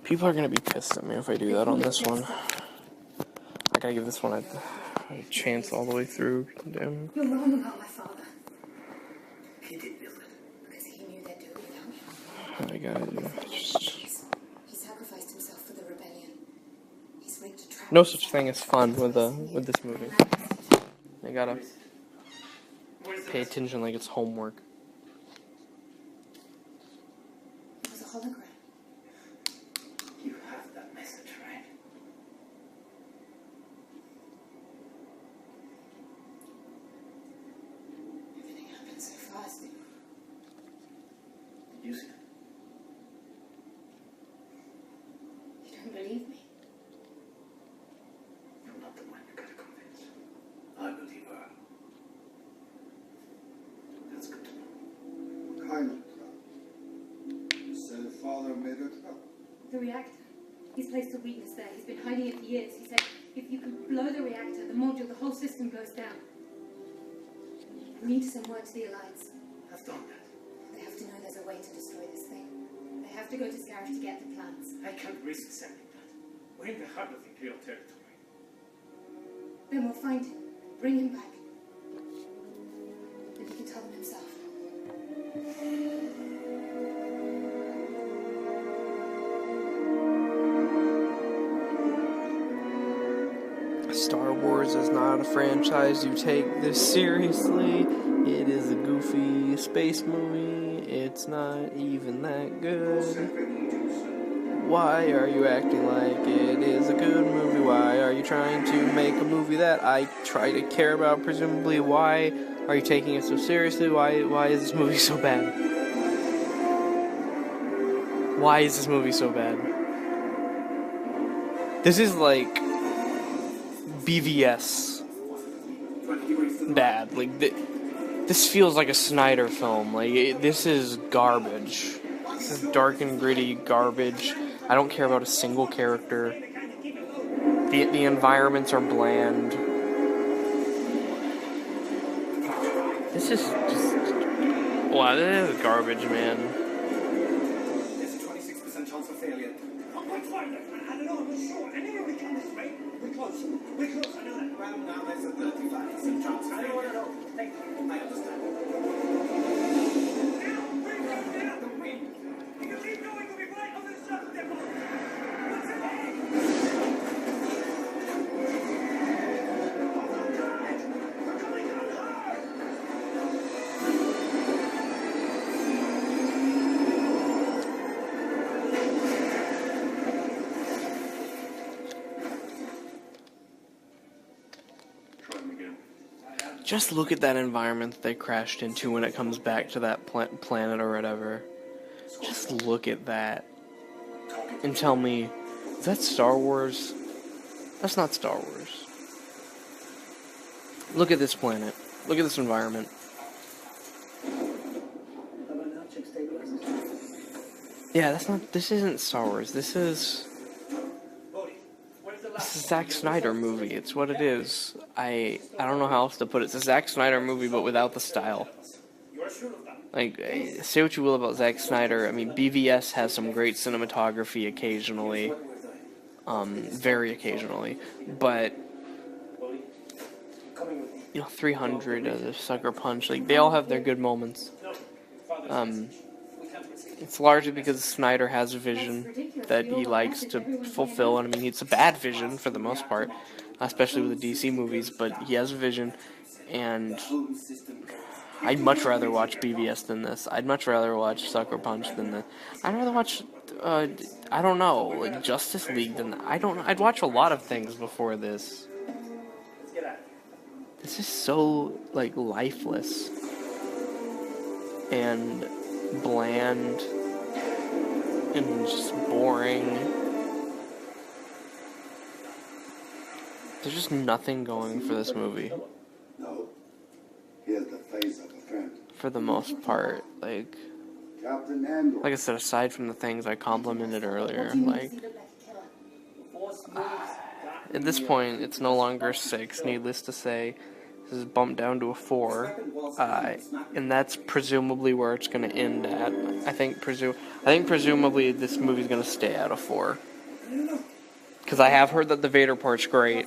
People are gonna be pissed at me if I do that on this one. I gotta give this one a chance all the way through. Damn. You're wrong about my father. He did build it. Because he knew they'd do it without you. I gotta just. He sacrificed himself for the rebellion. He's rigged a trap. No such thing as fun with this movie. I gotta pay attention like it's homework. It was a hologram. You have that message, right? Everything happened so fast. Did you see it? You don't believe me? You're not the one you gotta convince. I believe her. That's good to know. What kind of trap? Said father made a trap. The reactor. He's placed a weakness there. He's been hiding it for years. He said, if you can blow the reactor, the module, the whole system goes down. We need to send word to the Alliance. I've done that. They have to know there's a way to destroy this thing. They have to go to Scarif to get the plans. I can't risk sending that. We're in the heart of Imperial territory. Then we'll find him. Bring him back. And he can tell them himself. Star Wars is not a franchise you take this seriously. It is a goofy space movie. It's not even that good. Why are you acting like it is a good movie? Why are you trying to make a movie that I try to care about, presumably? Why are you taking it so seriously? Why is this movie so bad? Why is this movie so bad? This is like BVS bad. Like this feels like a Snyder film. Like this is garbage. This is dark and gritty garbage. I don't care about a single character. The environments are bland. This is just wow. This is garbage, man. There's a 26% chance of failure. We're fine. I don't know. I'm not sure. Anyway, we come this way. We're close. We're close. I know that. Well, now there's a 35% chance. I don't want to know. Thank you. I understand. Now, bring them down the wind. You can leave Just look at that environment that they crashed into when it comes back to that planet or whatever. Just look at that. And tell me, is that Star Wars? That's not Star Wars. Look at this planet. Look at this environment. Yeah, this isn't Star Wars. This is Zack Snyder movie. It's what it is. I don't know how else to put it. It's a Zack Snyder movie, but without the style. Like, say what you will about Zack Snyder. I mean, BVS has some great cinematography occasionally. Very occasionally. But, 300, Sucker Punch, like, they all have their good moments. It's largely because Snyder has a vision that he likes to fulfill, and I mean, it's a bad vision for the most part, especially with the DC movies, but he has a vision, and I'd much rather watch BVS than this. I'd much rather watch Sucker Punch than this. I'd rather watch, I don't know, like Justice League than that. I don't know. I'd watch a lot of things before this. This is so, like, lifeless and bland and just boring. There's just nothing going for this movie. No. Here's the face of a friend. For the most part, like I said, aside from the things I complimented earlier, like at this point, it's no longer 6. Needless to say, this is bumped down to a 4, and that's presumably where it's going to end at. I think presumably this movie's going to stay at a 4, because I have heard that the Vader part's great.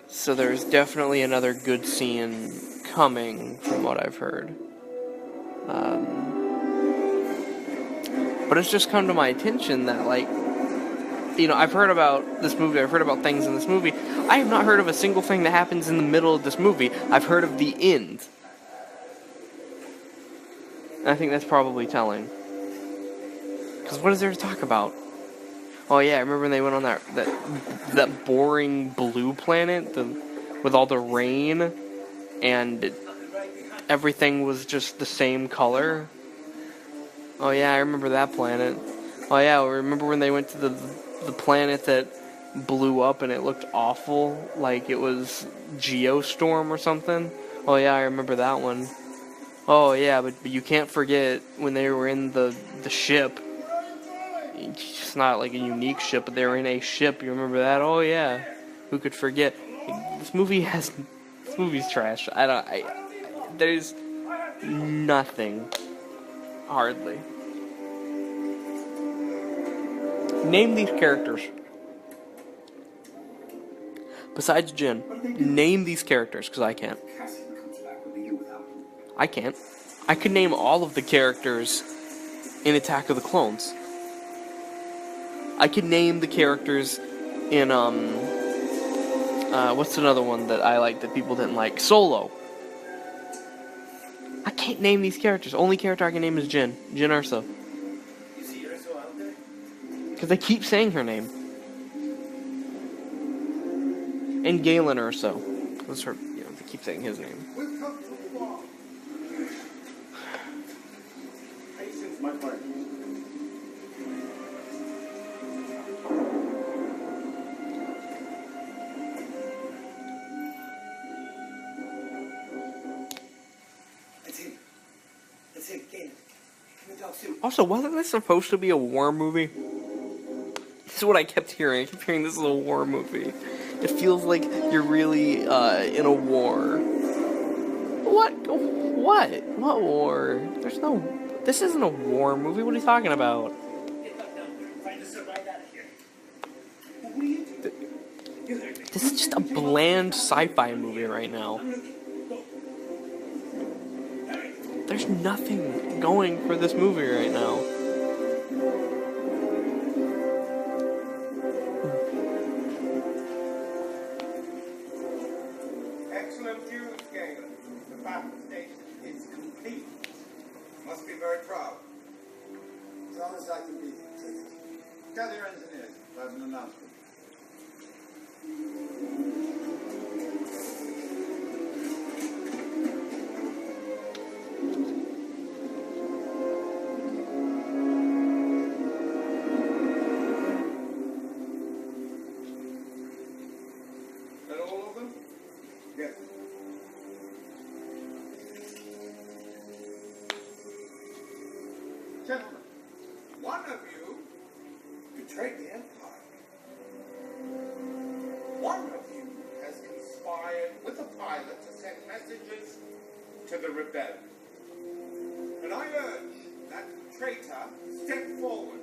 So there's definitely another good scene coming, from what I've heard. But it's just come to my attention that, like, I've heard about this movie, I've heard about things in this movie. I have not heard of a single thing that happens in the middle of this movie. I've heard of the end. And I think that's probably telling. Because what is there to talk about? Oh yeah, I remember when they went on that boring blue planet with all the rain, and everything was just the same color. Oh yeah, I remember that planet. Oh yeah, I remember when they went to the planet that blew up and it looked awful, like it was Geostorm or something. Oh yeah, I remember that one. Oh yeah, but you can't forget when they were in the ship. It's not like a unique ship, but they were in a ship. You remember that? Oh yeah, who could forget? This movie's trash. There's nothing, hardly. Name these characters. Besides Jin, name these characters, because I can't. I can't. I could name all of the characters in Attack of the Clones. I could name the characters in, what's another one that I like that people didn't like? Solo. I can't name these characters. Only character I can name is Jin. Jin Erso. You see Erso out there? Because they keep saying her name. And Galen Erso. That's her, they keep saying his name. We've come too far. Patience, my friend. That's it, Galen. Can we talk soon? Also, wasn't this supposed to be a war movie? This is what I kept hearing. I kept hearing this is a war movie. It feels like you're really in a war. What? What? What war? There's no... This isn't a war movie. What are you talking about? This is just a bland sci-fi movie right now. There's nothing going for this movie right now. Excellent news, Galen. The battle station is complete. Must be very proud. As honest as I can be. Gather your engineers. I have an announcement. Gentlemen, one of you betrayed the Empire. One of you has conspired with a pilot to send messages to the rebellion. And I urge that traitor step forward.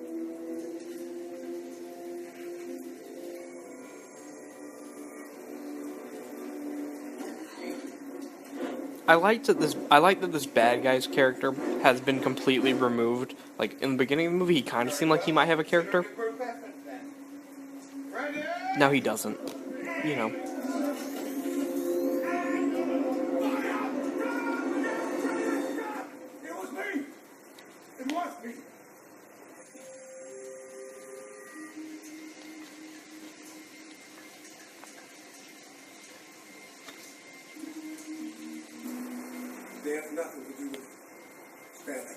I like that this bad guy's character has been completely removed. Like in the beginning of the movie, he kind of seemed like he might have a character. Group effort, then. Ready? Now he doesn't. You know. It was me! It was me! They have nothing to do with it. Spare them.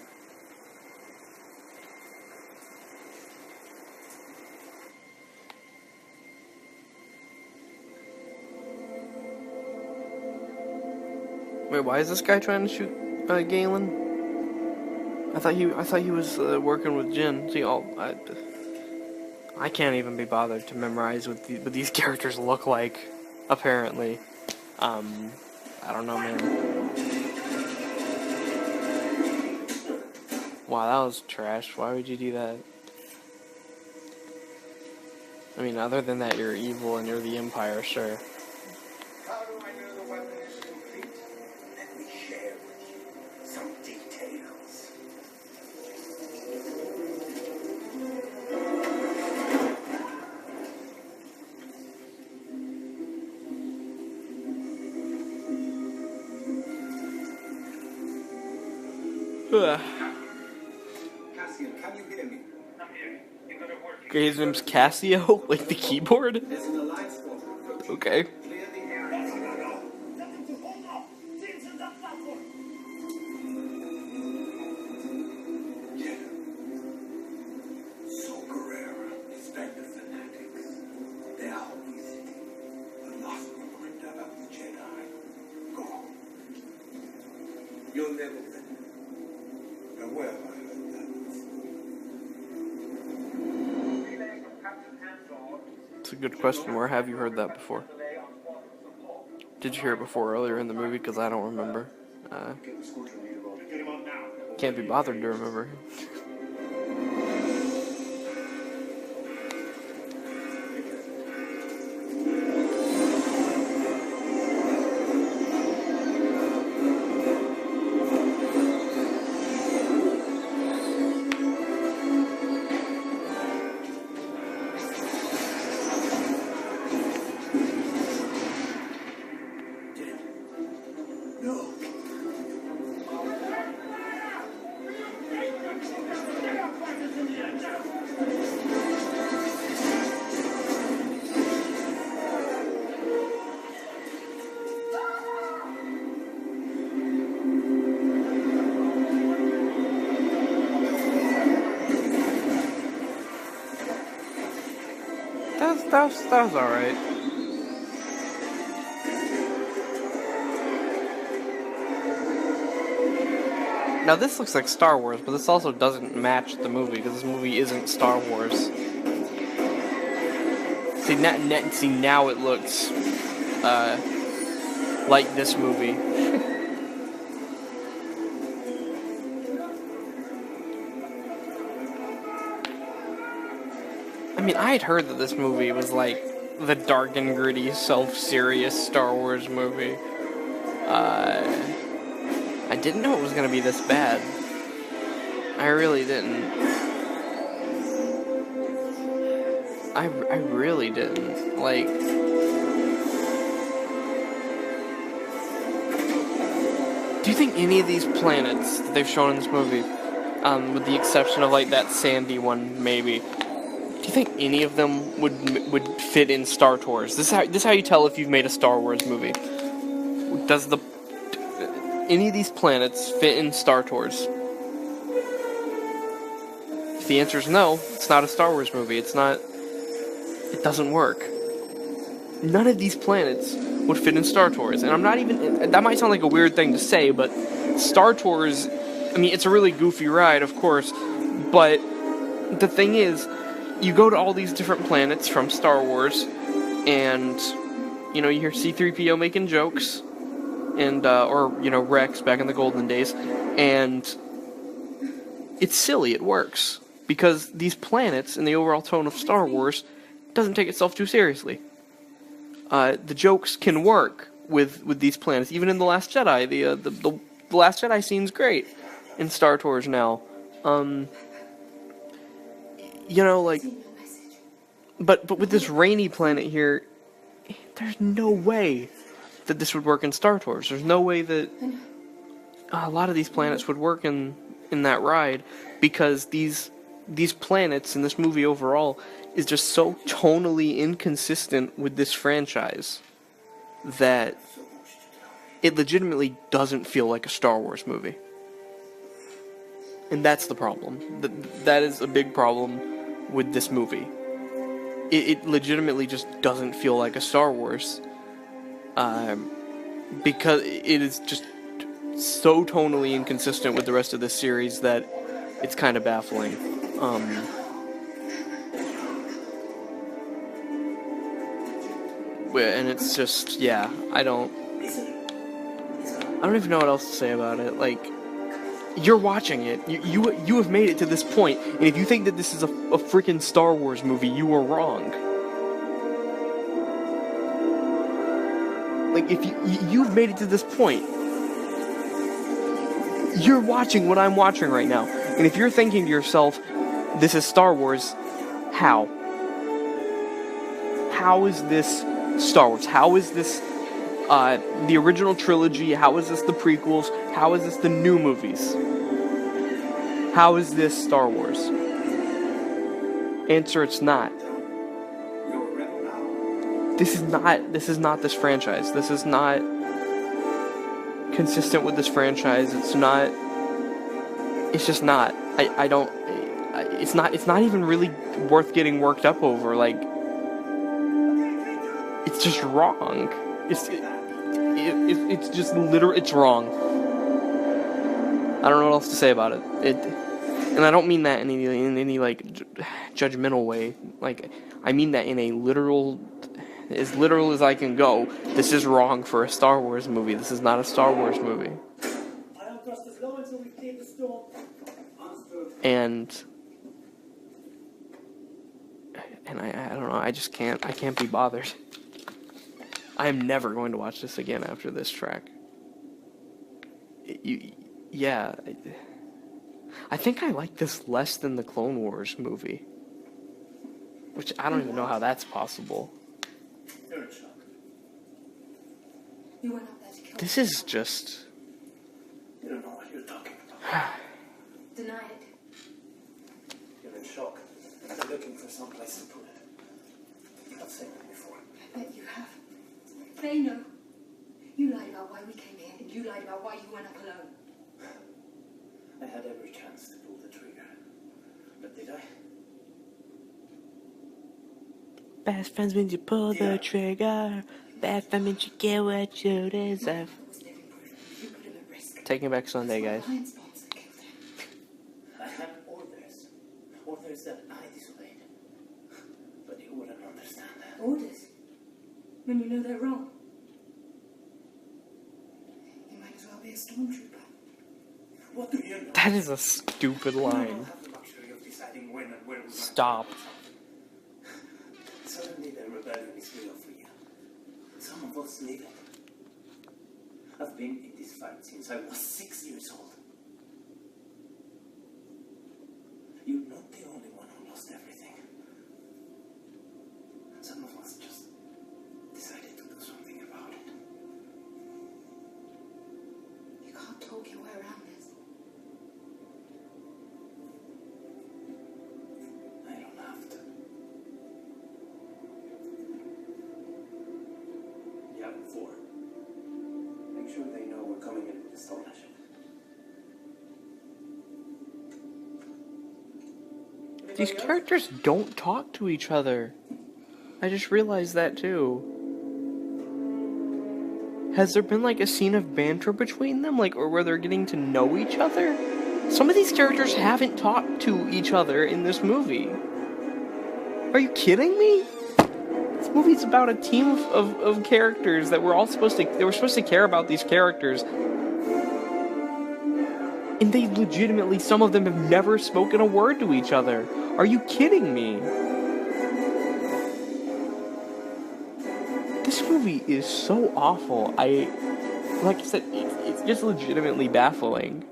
Wait, why is this guy trying to shoot Galen? I thought he was working with Jin. See, I can't even be bothered to memorize what these characters look like. Apparently, I don't know, man. Wow, that was trash. Why would you do that? I mean, other than that, you're evil and you're the Empire, sure. How do I know the weapon is complete? Let me share with you some details. Ugh. Cassian, can you hear me? Okay, his name's Casio, like the keyboard? There's an alliance squadron approaching. Okay. Clear the area. Yeah. So Guerrera is back the fanatics. They are obesity. The lost blueprint of the Jedi. Go on. You'll never win. Now where have I heard that before? It's a good question. Where have you heard that before? Did you hear it before earlier in the movie? Because I don't remember. Get the squadron leader on. Get him on now. Can't be bothered to remember. No. That was alright. Now this looks like Star Wars, but this also doesn't match the movie, because this movie isn't Star Wars. See, now it looks, like this movie. I mean, I had heard that this movie was like the dark and gritty, self-serious Star Wars movie. I didn't know it was gonna be this bad. I really didn't. I really didn't. Like, do you think any of these planets that they've shown in this movie, with the exception of like that sandy one, maybe, do you think any of them would fit in Star Tours? This is how you tell if you've made a Star Wars movie. Does any of these planets fit in Star Tours? If the answer is no, it's not a Star Wars movie. It doesn't work. None of these planets would fit in Star Tours. And I'm not even, that might sound like a weird thing to say, but Star Tours, I mean, it's a really goofy ride, of course, But the thing is, you go to all these different planets from Star Wars, and, you know, you hear C-3PO making jokes, and, or, you know, Rex back in the golden days, and it's silly, it works. Because these planets, in the overall tone of Star Wars, doesn't take itself too seriously. The jokes can work with these planets. Even in The Last Jedi, the Last Jedi scene's great in Star Tours now. You know, like, but with this rainy planet here, there's no way that this would work in Star Tours. There's no way that a lot of these planets would work in that ride, because these planets in this movie overall is just so tonally inconsistent with this franchise that it legitimately doesn't feel like a Star Wars movie. And that's the problem. That is a big problem with this movie. It legitimately just doesn't feel like a Star Wars. Because it is just so tonally inconsistent with the rest of this series that it's kind of baffling. And it's just, yeah, I don't even know what else to say about it. Like, you're watching it, you have made it to this point, and if you think that this is a freaking Star Wars movie, you are wrong. Like, if you've made it to this point, you're watching what I'm watching right now, and if you're thinking to yourself, this is Star Wars, how? How is this Star Wars? How is this the original trilogy? How is this the prequels? How is this the new movies? How is this Star Wars? Answer, it's not. This is not this franchise. This is not consistent with this franchise. It's just not. It's not even really worth getting worked up over. Like, it's just wrong. It's just literally, it's wrong. I don't know what else to say about it. And I don't mean that in any like judgmental way. Like, I mean that in a literal as I can go. This is wrong for a Star Wars movie. This is not a Star Wars movie. And I don't know. I just can't. I can't be bothered. I am never going to watch this again after this track. Yeah. I think I like this less than the Clone Wars movie. Which I don't even know how that's possible. You're in shock. You went up there to kill This is just... You don't know what you're talking about. Deny it. You're in shock. You're looking for some place to put it. I've seen it before. I bet you have. They know. You lied about why we came here, and you lied about why you went up alone. I had every chance to pull the trigger. But did I? Best friends when you pull the trigger. Bad friends when you get what you deserve. Taking Back Sunday, guys. I had orders. Orders that I disobeyed. But you wouldn't understand that. Orders? When you know they're wrong. You might as well be a stormtrooper. What do you know? That is a stupid You don't line. have the luxury of deciding when and where we Stop. Suddenly the rebellion is real for you. Some of us need it. I've been in this fight since I was 6 years old. You're not the only one who lost everything. Some of us just decided to do something about it. You can't talk your way around this. I don't have to. Yavin 4. Make sure they know we're coming in with this ownership. These characters don't talk to each other. I just realized that too. Has there been like a scene of banter between them, like, or where they're getting to know each other Some of these characters haven't talked to each other in this movie. Are you kidding me? This movie's about a team of characters that were supposed to care about these characters. And they legitimately, some of them have never spoken a word to each other. Are you kidding me? This movie is so awful. Like I said, it's just legitimately baffling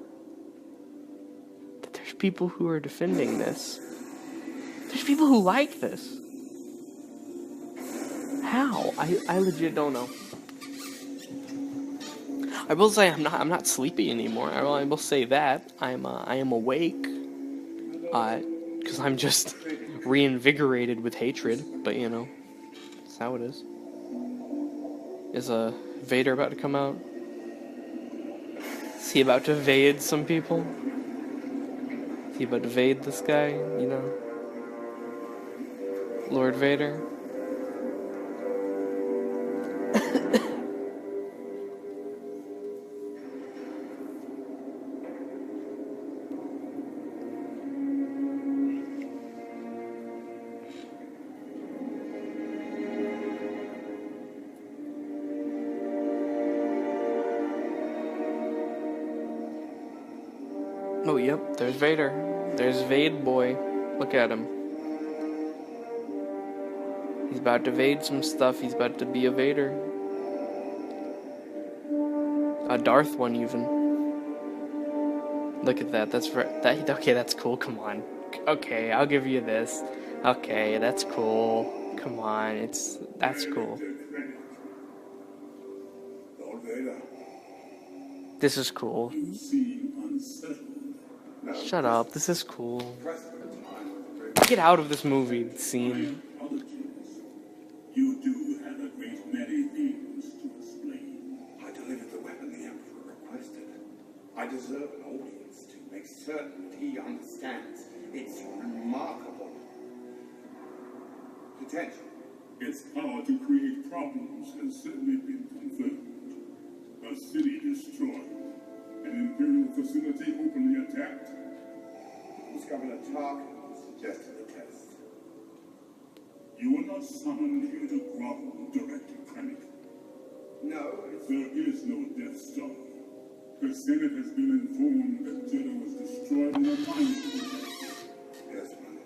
that there's people who are defending this. There's people who like this. How? I legit don't know. I will say I'm not sleepy anymore. I will say that I am awake. Because I'm just reinvigorated with hatred. But you know, that's how it is. Is Vader about to come out? Is he about to evade some people? Is he about to evade this guy? You know, Lord Vader. Oh, yep, there's Vader. There's Vade Boy. Look at him. He's about to evade some stuff. He's about to be a Vader. A Darth one, even. Look at that. That's that. Okay, that's cool. Come on. Okay, I'll give you this. Okay, that's cool. Come on, that's cool. Lord Vader, This is cool. you seem unsettled. Shut up. This is cool. Get out of this movie scene. Apologies. You do have a great many things to explain. I delivered the weapon the Emperor requested. I deserve an audience to make certain that he understands its remarkable potential. Its power to create problems has certainly been confirmed. A city destroyed. An Imperial facility openly attacked. It was Governor Tarkin who suggested the test. You were not summoned here to grovel, Director Krennic. No, it's There is no Death Star. The Senate has been informed that Jeddah was destroyed in a mining project. yes, man.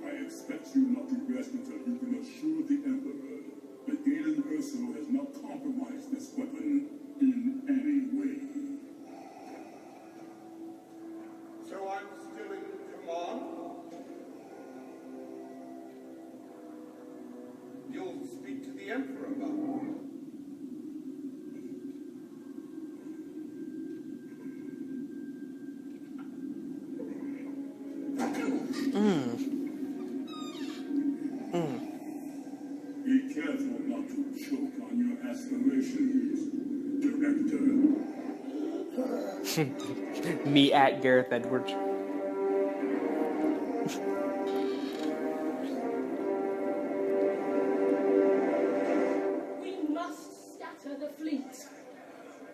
I expect you not to rest until you can assure the Emperor that Galen Erso has not compromised this weapon in any way. So I'm still in command? You'll speak to the Emperor about it. Be careful not to choke on your aspirations, Director. Me at Gareth Edwards. We must scatter the fleet.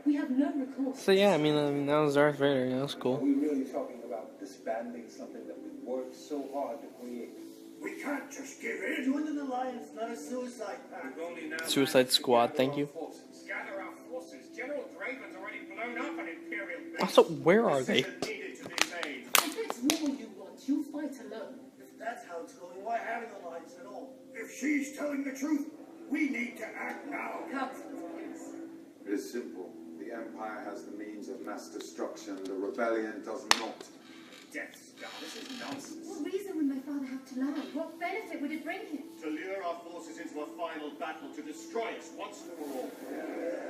We have no recourse. So yeah, I mean that was Darth Vader. Yeah, that was Are cool. we really talking about disbanding something that we worked so hard to create? We can't just give in. Join an alliance, not a suicide pact. Suicide Squad, thank you. Gather our forces. General Draven's already blown up an Imperial base. Also, where are they? Needed to be made. If it's war you want, you fight alone. If that's how it's going, why have an alliance at all? If she's telling the truth, we need to act now. It is simple. The Empire has the means of mass destruction. The Rebellion does not. Death Star. This is nonsense. What reason would my father have to lie? What benefit would it bring him? To lure our forces into a final battle to destroy us once and for all.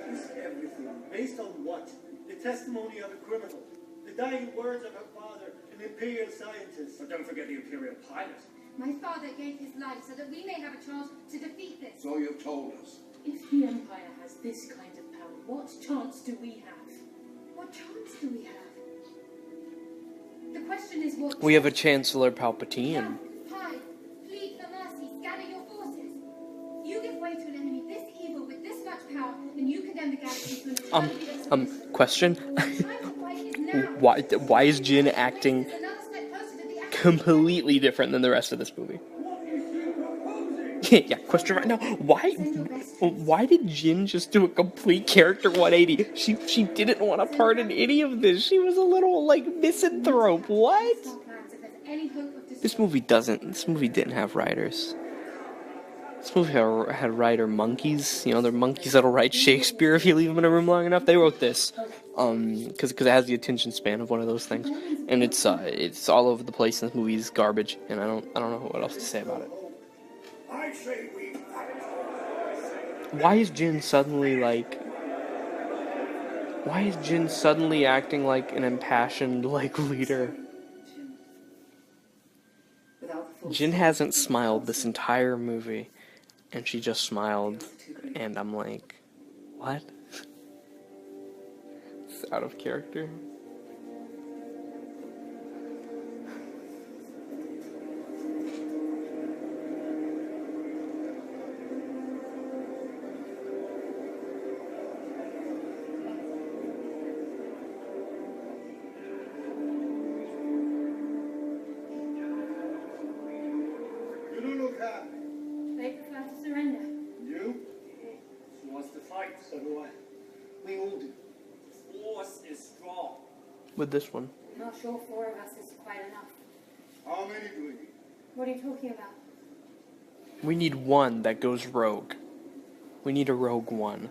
This everything. Based on what? The testimony of a criminal. The dying words of her father, an Imperial scientist. But don't forget the Imperial pilot. My father gave his life so that we may have a chance to defeat this. So you've told us. If the Empire has this kind of power, what chance do we have? What chance do we have? The question is what We have a Chancellor Palpatine. Hide, plead for mercy, scatter your forces. You give way to an enemy this evil with this much power, and you condemn the galaxy to an eternity of submission. Question. The time to fight is now. Why is Jin acting completely different than the rest of this movie? Yeah, question right now. Why did Jin just do a complete character 180? She didn't want a part in any of this. She was a little like misanthrope. What? This movie didn't have writers. This movie had writer monkeys. You know, they're monkeys that'll write Shakespeare if you leave them in a room long enough. They wrote this, because it has the attention span of one of those things, and it's all over the place. And this movie's garbage, and I don't know what else to say about it. I say we. Why is Jin suddenly acting like an impassioned like leader? Jin hasn't smiled this entire movie, and she just smiled, and I'm like, what? It's out of character. They prefer to surrender. You? She wants to fight, so do I. We all do. Force is strong. With this one. I'm not sure 4 of us is quite enough. How many do we need? What are you talking about? We need one that goes rogue. We need a rogue one.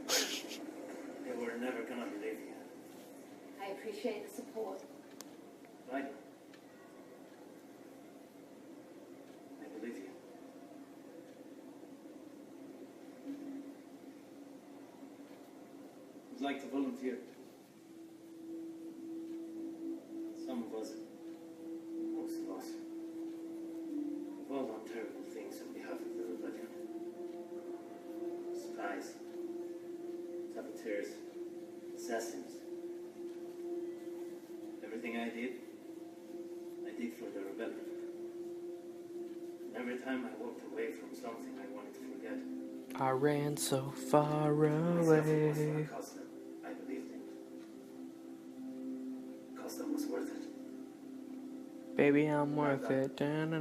They were never gonna believe you. I appreciate the support. Right? I believe you. Would like to volunteer. Some of us, most of us, have all done terrible things on behalf of the rebellion. Spies, saboteurs, assassins. Everything I did for the rebellion. And every time I walked away from something I wanted to forget, I ran so far away. Costa, I believed in. Costa was worth it. Baby, I'm worth it. Everything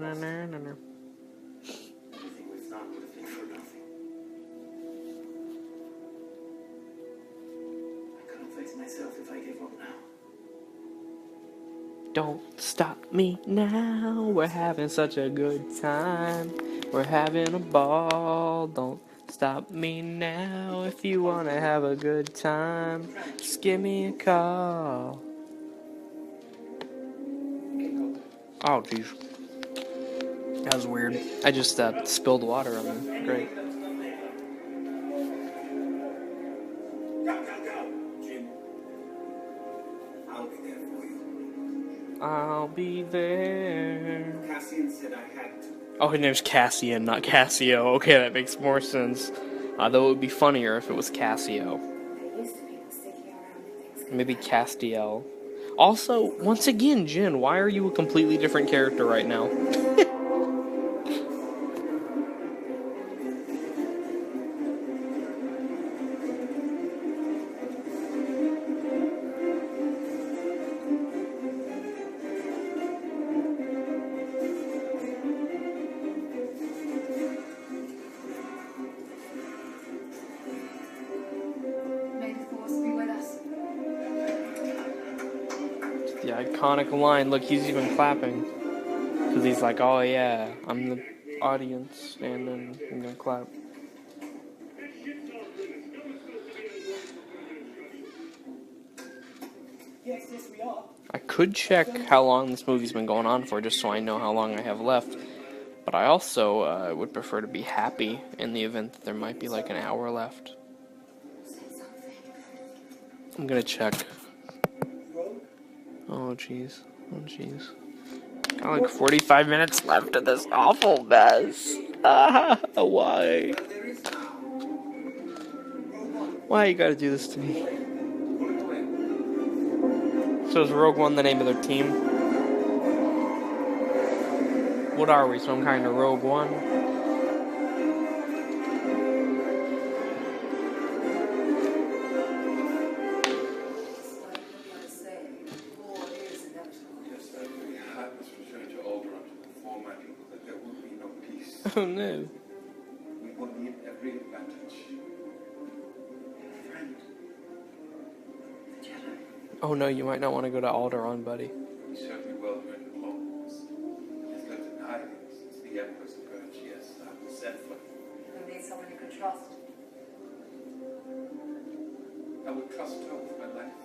we've done would have been for nothing. I couldn't face myself if I gave up now. Don't stop me now. We're having such a good time. We're having a ball. Don't stop me now. If you wanna have a good time, just give me a call. Oh, jeez. That was weird. I just spilled water on me. Great. I'll be there. Cassian said I had to. Oh, his name's Cassian, not Cassio. Okay, that makes more sense. Though it would be funnier if it was Cassio. Maybe Castiel. Also, once again, Jin, why are you a completely different character right now? May the force be with us. The iconic line. Look, he's even clapping. Because he's like, oh yeah, I'm the audience, and then I'm gonna clap. Yes, we are. I could check how long this movie's been going on for, just so I know how long I have left. But I also would prefer to be happy in the event that there might be like an hour left. I'm gonna check. Oh jeez. Oh jeez. Got like 45 minutes left of this awful mess. Why? Why you gotta do this to me? So is Rogue One the name of their team? What are we, some kind of Rogue One? Oh no. We will need every advantage. Friend. The Jedi. Oh no, you might not want to go to Alderaan, buddy. We certainly will here in the halls. It's not denied. It's the Emperor's urge, yes. I'm set for it. You'll need someone you can trust. I would trust her with my life.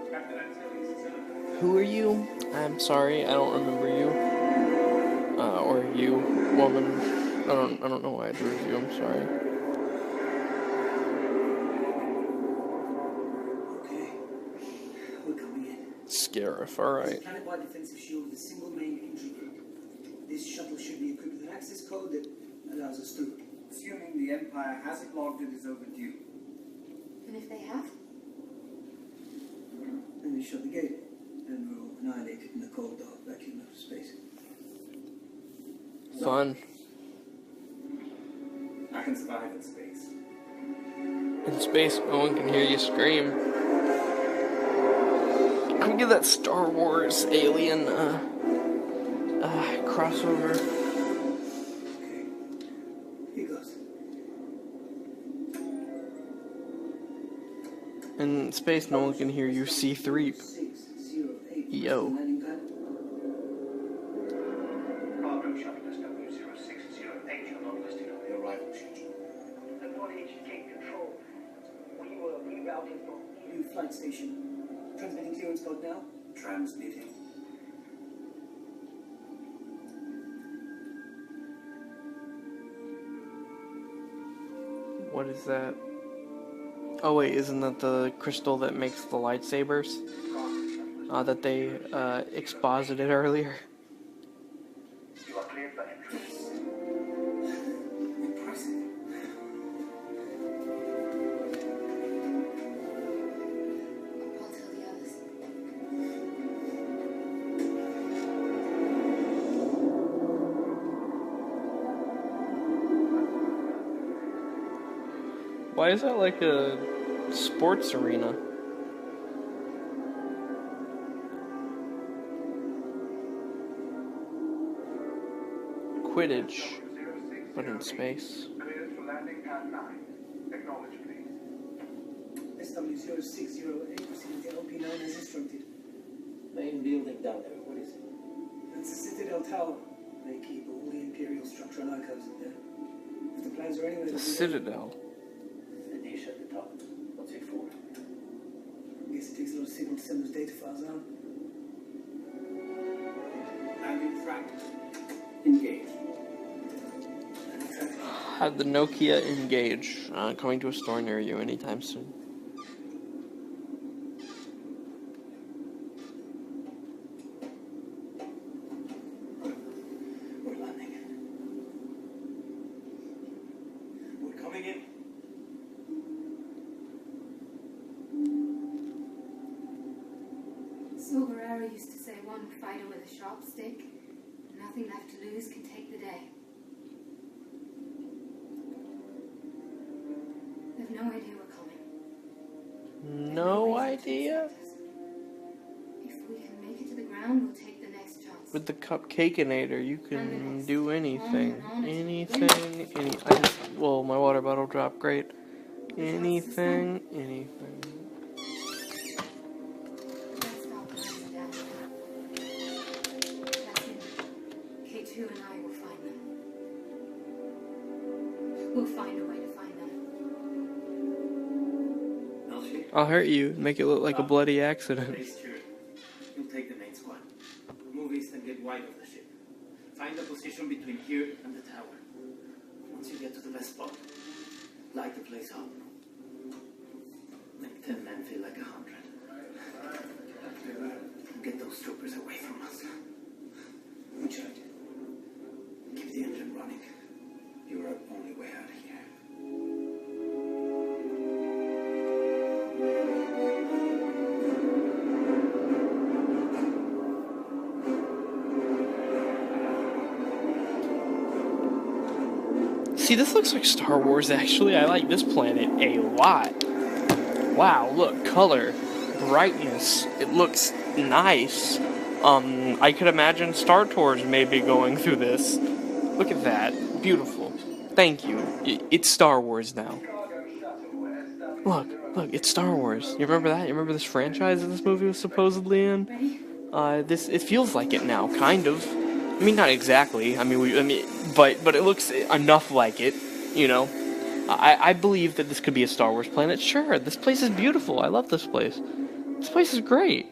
Captain Antilles, sir. Who are you? I'm sorry, I don't remember you. Or you, woman. I don't know why I chose you, I'm sorry. Okay. We're coming in. Scarif, alright. Planet-wide defensive shield with a single main entry gate. This shuttle should be equipped with an access code that allows us through. Assuming the Empire hasn't logged it as overdue. And if they have? Then we shut the gate, and we're all annihilated in the cold, dark vacuum of space. Fun. I can survive in space. In space, no one can hear you scream. Can we get that Star Wars alien, crossover? Okay. Here goes. In space, no one can hear you C3. 608. Yo. Landing pad. Cargo shuttle SW0608 are not listed on the arrival schedule. Acknowledge gate control. We were rerouted from New flight station. Transmitting clearance code now. transmitting. What is that? Oh wait, isn't that the crystal that makes the lightsabers? That they exposited earlier. You are cleared for entrance. Impressive. I'll tell the others. Why is that like a sports arena? Quidditch, but in space. Cleared for landing pad 9. Acknowledge, please. SW0608 proceeding to LP9 as instructed. Main building down there, what is it? That's the Citadel Tower. They keep all the Imperial structure and archives in there. If the plans are anywhere to The be Citadel. the dish at the top. What's it for? I guess it takes a lot of signal to send those data files out. Landing track. Engage. And track. Have the Nokia Engage coming to a store near you anytime soon. We're landing. We're coming in. Saw Guerrero used to say one fighter with a sharp stick, and nothing left to lose can take the day. They've no idea we're coming. No idea? If we can make it to the ground, we'll take the next chance. With the Cupcakeinator, you can do anything. Well, my water bottle dropped, great. Anything. Let's stop lying down. That's it. K2 and I will find them. We'll find a way to find them. Melchi, I'll hurt you, make it look like a bloody accident. base steward. You'll take the main squad. Move east and get wide of the ship. Find a position between here and the tower. Once you get to the best spot, light the place up. Make 10 men feel like 100. Get those troopers away from us. Richard. Keep the engine running. You're our only way out of here. See, this looks like Star Wars, actually. I like this planet a lot. Wow, look, color, brightness. It looks nice. I could imagine Star Tours maybe going through this. Look at that. Beautiful. Thank you. It's Star Wars now. Look, it's Star Wars. You remember that? You remember this franchise that this movie was supposedly in? It feels like it now, kind of. I mean, not exactly. But it looks enough like it, you know. I believe that this could be a Star Wars planet. Sure, this place is beautiful. I love this place. This place is great.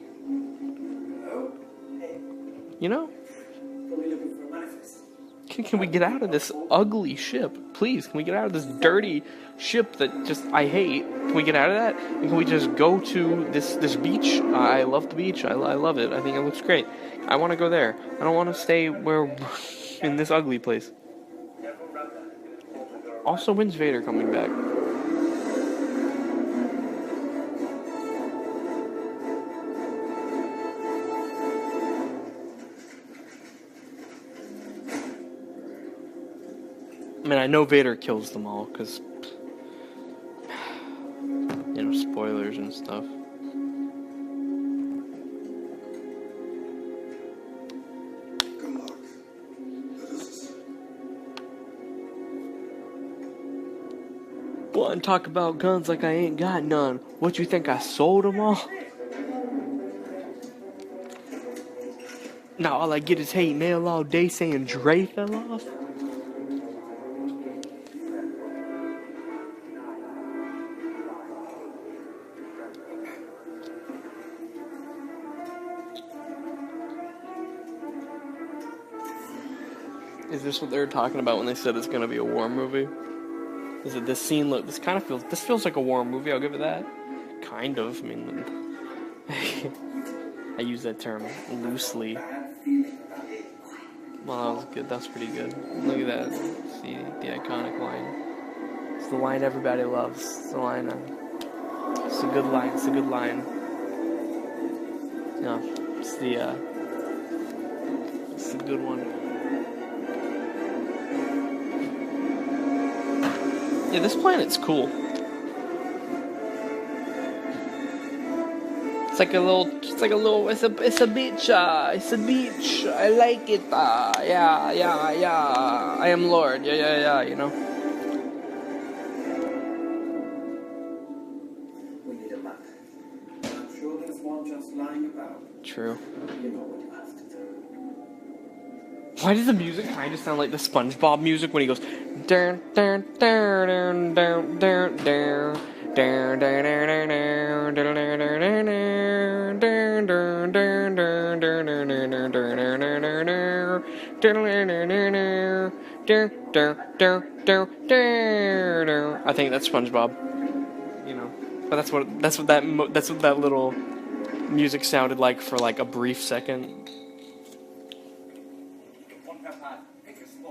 You know? Can we get out of this ugly ship? Please, can we get out of this dirty ship that I hate? Can we get out of that? And can we just go to this beach? I love the beach. I love it. I think it looks great. I want to go there. I don't want to stay in this ugly place. Also, when's Vader coming back? I mean, I know Vader kills them all, because, you know, spoilers and stuff. Good luck. Well, and talk about guns like I ain't got none. What, you think I sold them all? Now all I get is hate mail all day saying Dre fell off. Is this what they were talking about when they said it's gonna be a war movie? Is it this scene? Look, this feels like a war movie. I'll give it that. Kind of. I mean, I use that term loosely. Well, that was good. That's pretty good. Look at that. See the iconic line. It's the line everybody loves. It's the line. It's a good line. It's a good line. Yeah, it's a good one. Yeah, this planet's cool. It's a beach, it's a beach, I like it, yeah, I am Lord, yeah, you know. We need a map. I'm sure there's one just lying about. True. You know what you have to do. Why does the music kind of sound like the SpongeBob music when he goes dun dun dun dun dun dun dun dun dun dun dun dun. I think that's SpongeBob. You know, but that's what that little music sounded like for like a brief second.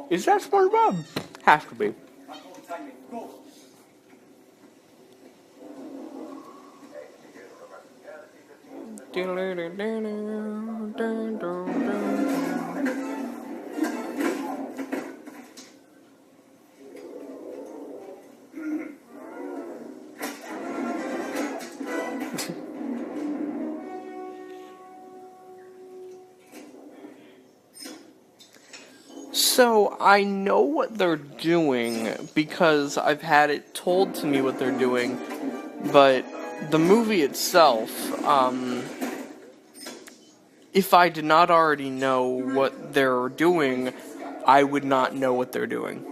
Is that SpongeBob? Has to be. So, I know what they're doing because I've had it told to me what they're doing, but the movie itself, if I did not already know what they're doing, I would not know what they're doing.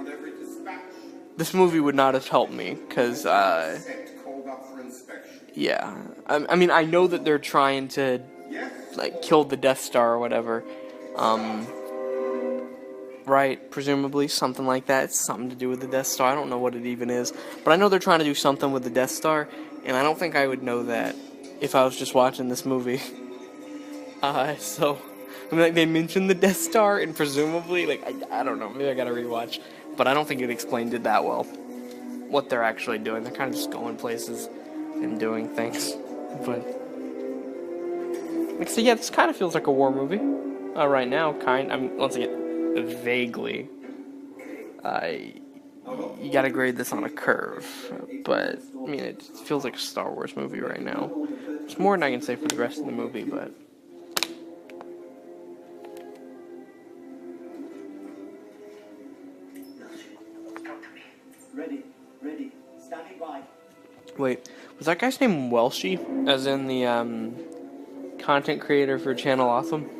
This movie would not have helped me, because, yeah. I mean, I know that they're trying to, like, kill the Death Star or whatever, right, presumably, something like that. It's something to do with the Death Star. I don't know what it even is. But I know they're trying to do something with the Death Star, and I don't think I would know that if I was just watching this movie. So, I mean, like, they mentioned the Death Star, and presumably, like, I don't know, maybe I gotta rewatch. But I don't think it explained it that well, what they're actually doing. They're kind of just going places and doing things. But, like, so yeah, this kind of feels like a war movie. Right now, once again, vaguely. You gotta grade this on a curve, but I mean, it feels like a Star Wars movie right now. It's more than I can say for the rest of the movie, but Wait, was that guy's name Welshie? As in the content creator for Channel Awesome?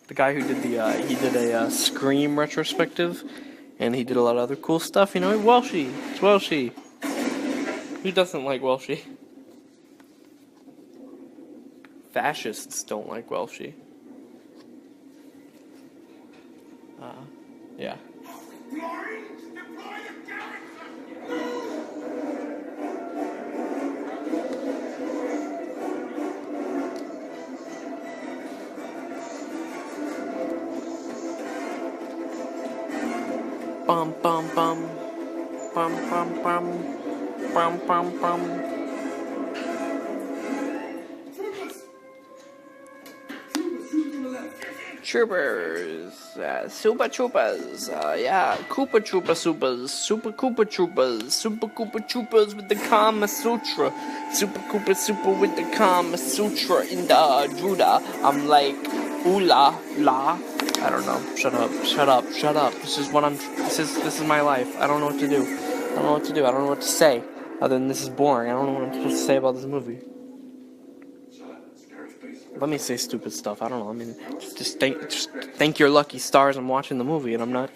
The guy who did he did a Scream retrospective, and he did a lot of other cool stuff. You know, Welshie. It's Welshie. Who doesn't like Welshie? Fascists don't like Welshie. Yeah. Bum bum bum. Bum bum bum. Bum bum bum. Troopers, Super Troopers, yeah, Koopa Troopa Supers, Super Koopa Troopers, Super Koopa Troopers with the Kama Sutra, Super Koopa Super with the Kama Sutra in the Judah. I'm like, ooh la la. I don't know. Shut up. This is my life. I don't know what to do. I don't know what to say. Other than this is boring. I don't know what I'm supposed to say about this movie. Let me say stupid stuff. I don't know. I mean, just thank your lucky stars I'm watching the movie, and I'm not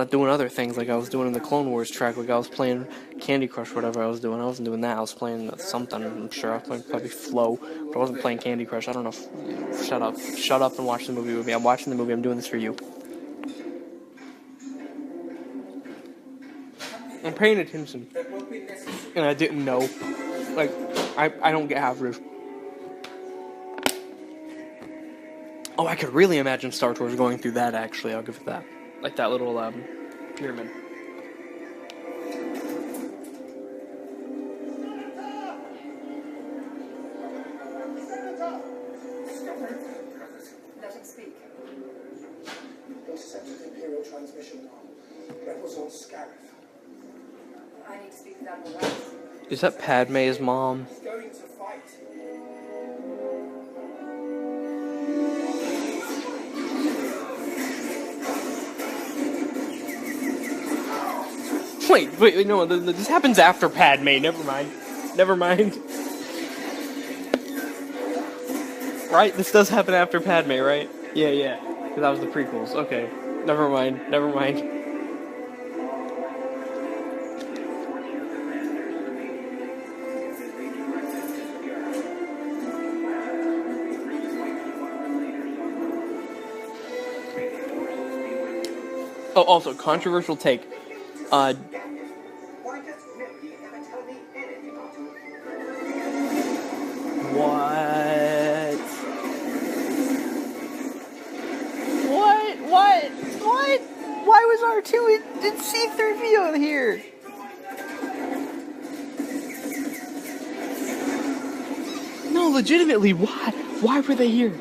doing other things like I was doing in the Clone Wars track, like I was playing Candy Crush, whatever I was doing. I wasn't doing that. I was playing something. I'm sure I was playing probably Flow, but I wasn't playing Candy Crush. I don't know. Shut up and watch the movie with me. I'm watching the movie. I'm doing this for you. I'm paying attention, and I didn't know. Like, I don't get half rude. Oh, I could really imagine Star Tours going through that, actually. I'll give it that. Like that little, pyramid. Let him speak. Intercepted Imperial transmission arm. Rebels on Scarif. I need to speak with Admiral Rex. Is that Padme's mom? He's going to fight. Wait, no, this happens after Padme, never mind. Right, this does happen after Padme, right? Yeah, because that was the prequels, okay. Never mind. Oh, also, controversial take. Why does Mary never tell me anything about it? What? Why was R2 in C-3PO here? No, legitimately, why? Why were they here?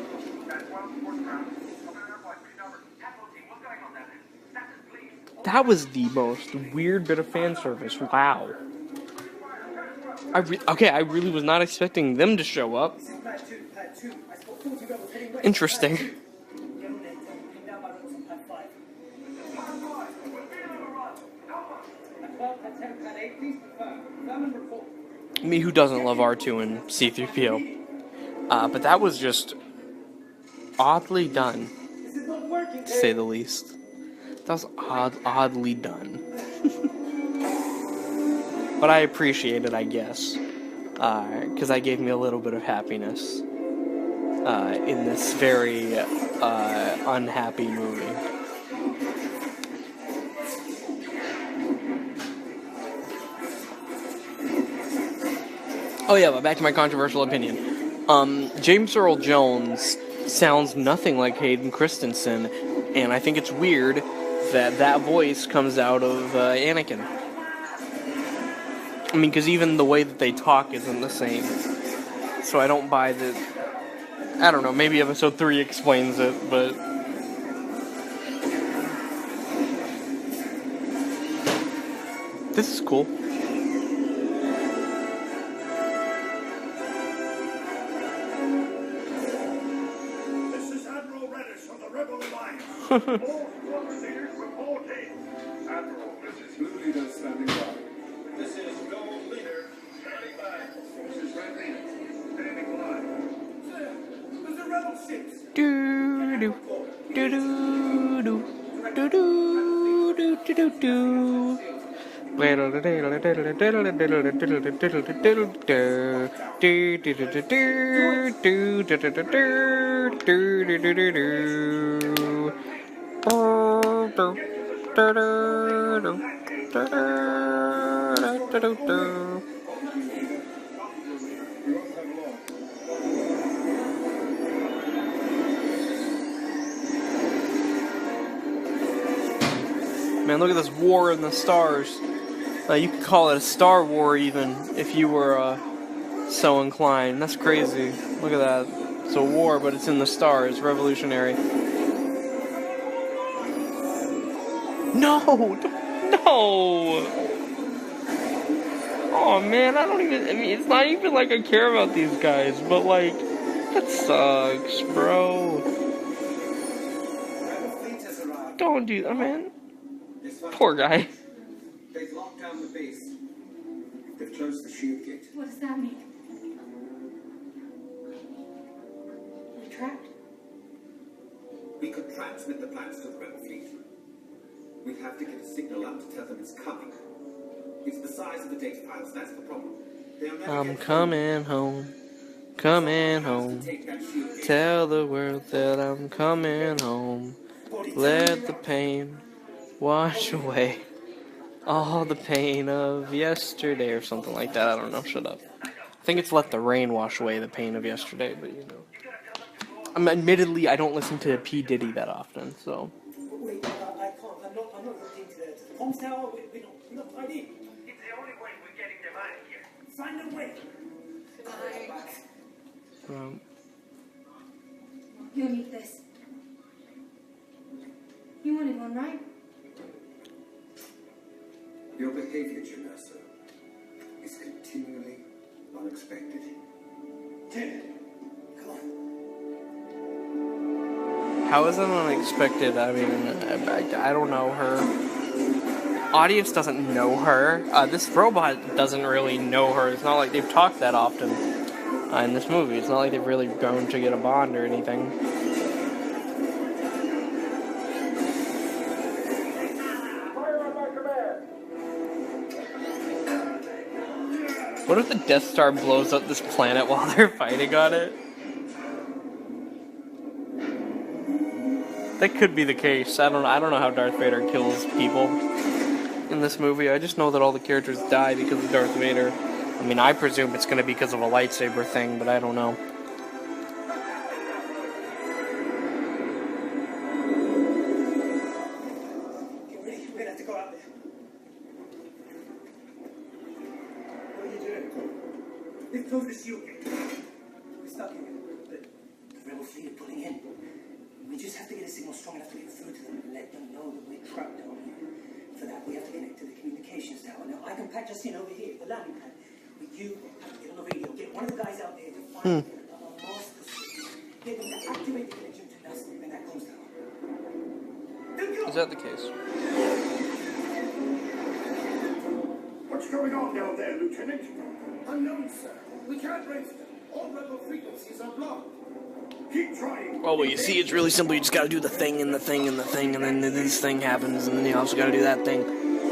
That was the most weird bit of fan service. Wow. I really was not expecting them to show up. Interesting. Me, who doesn't love R2 and C-3PO? But that was just oddly done, to say the least. That was oddly done. But I appreciate it, I guess. Because that gave me a little bit of happiness in this very unhappy movie. Oh yeah, but back to my controversial opinion. James Earl Jones sounds nothing like Hayden Christensen, and I think it's weird that voice comes out of Anakin. I mean, because even the way that they talk isn't the same. So I don't buy the... I don't know, maybe episode 3 explains it, but... This is cool. This is Admiral Reddish from the Rebel Alliance. All squadron leaders reporting. standing by. This is Gold Leader, standing by. This is Red Leader. Standing by. Sir, there's a rebel ship. Do do do do do do do do do do. Man, look at this war in the stars. You could call it a Star War even, if you were so inclined. That's crazy. Look at that. It's a war, but it's in the stars. Revolutionary. No! No! Oh man, I mean, it's not even like I care about these guys, but like, that sucks, bro. Don't do that, man. Poor guy. They've locked down the base. They've closed the shield gate. What does that mean? We're trapped? We could transmit the plans to the rebel fleet. We have to get a signal out to tell them it's coming. It's the size of the data files, that's the problem. I'm coming home. Coming home. Tell the world that I'm coming home. Let the pain wash away all the pain of yesterday or something like that. I don't know. Shut up. I think it's let the rain wash away the pain of yesterday, but you know. Admittedly, I don't listen to P. Diddy that often, so. Wait, I can't. I'm not hooked into the comms tower. We're not tied in. It's the only way we're getting them out of here. Find a way. You'll need this. You wanted one, right? Your behavior, Janessa, is continually unexpected. Come on. How is it unexpected? I mean, I don't know her. Audience doesn't know her. This robot doesn't really know her. It's not like they've talked that often in this movie. It's not like they've really grown to get a bond or anything. What if the Death Star blows up this planet while they're fighting on it? That could be the case. I don't know how Darth Vader kills people in this movie. I just know that all the characters die because of Darth Vader. I mean, I presume it's going to be because of a lightsaber thing, but I don't know. Get ready. We're gonna have to go out there. What are you doing? They've closed the shield gate. We're stuck in here. The rebel fleet are pulling in. We just have to get a signal strong enough to get through to them and let them know that we're trapped down here. For that, we have to connect to the communications tower. Now, I can patch us in over here, the landing pad. But you have to get on the radio, get one of the guys out there to find a master switch. Get them to activate the connection to us and that comms tower. Is that the case? What's going on down there, Lieutenant? Unknown, sir. We can't raise them. All rebel frequencies are blocked. Keep trying. Well, you see, it's really simple. You just gotta do the thing and the thing and the thing, and then this thing happens, and then you also gotta do that thing.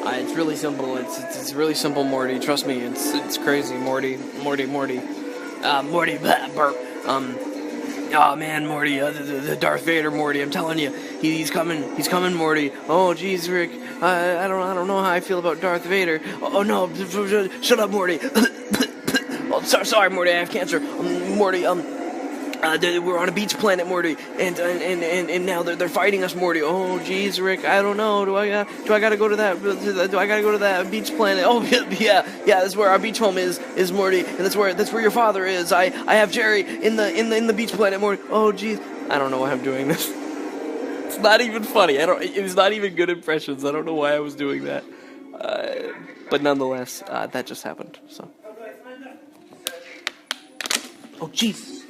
It's really simple. It's really simple, Morty. Trust me, it's crazy, Morty. Morty, burp. Oh man, Morty, the Darth Vader Morty. I'm telling you, he's coming, Morty. Oh, jeez, Rick. I don't know how I feel about Darth Vader. Oh no, shut up, Morty. Oh, sorry, Morty. I have cancer. Morty. We're on a beach planet, Morty, and now they're fighting us, Morty. Oh, jeez, Rick, I don't know. Do I gotta go to that beach planet? Oh, yeah. That's where our beach home is Morty, and that's where your father is. I have Jerry in the beach planet, Morty. Oh, jeez, I don't know why I'm doing this. It's not even funny. It was not even good impressions. I don't know why I was doing that. But nonetheless, that just happened. So. Oh, jeez.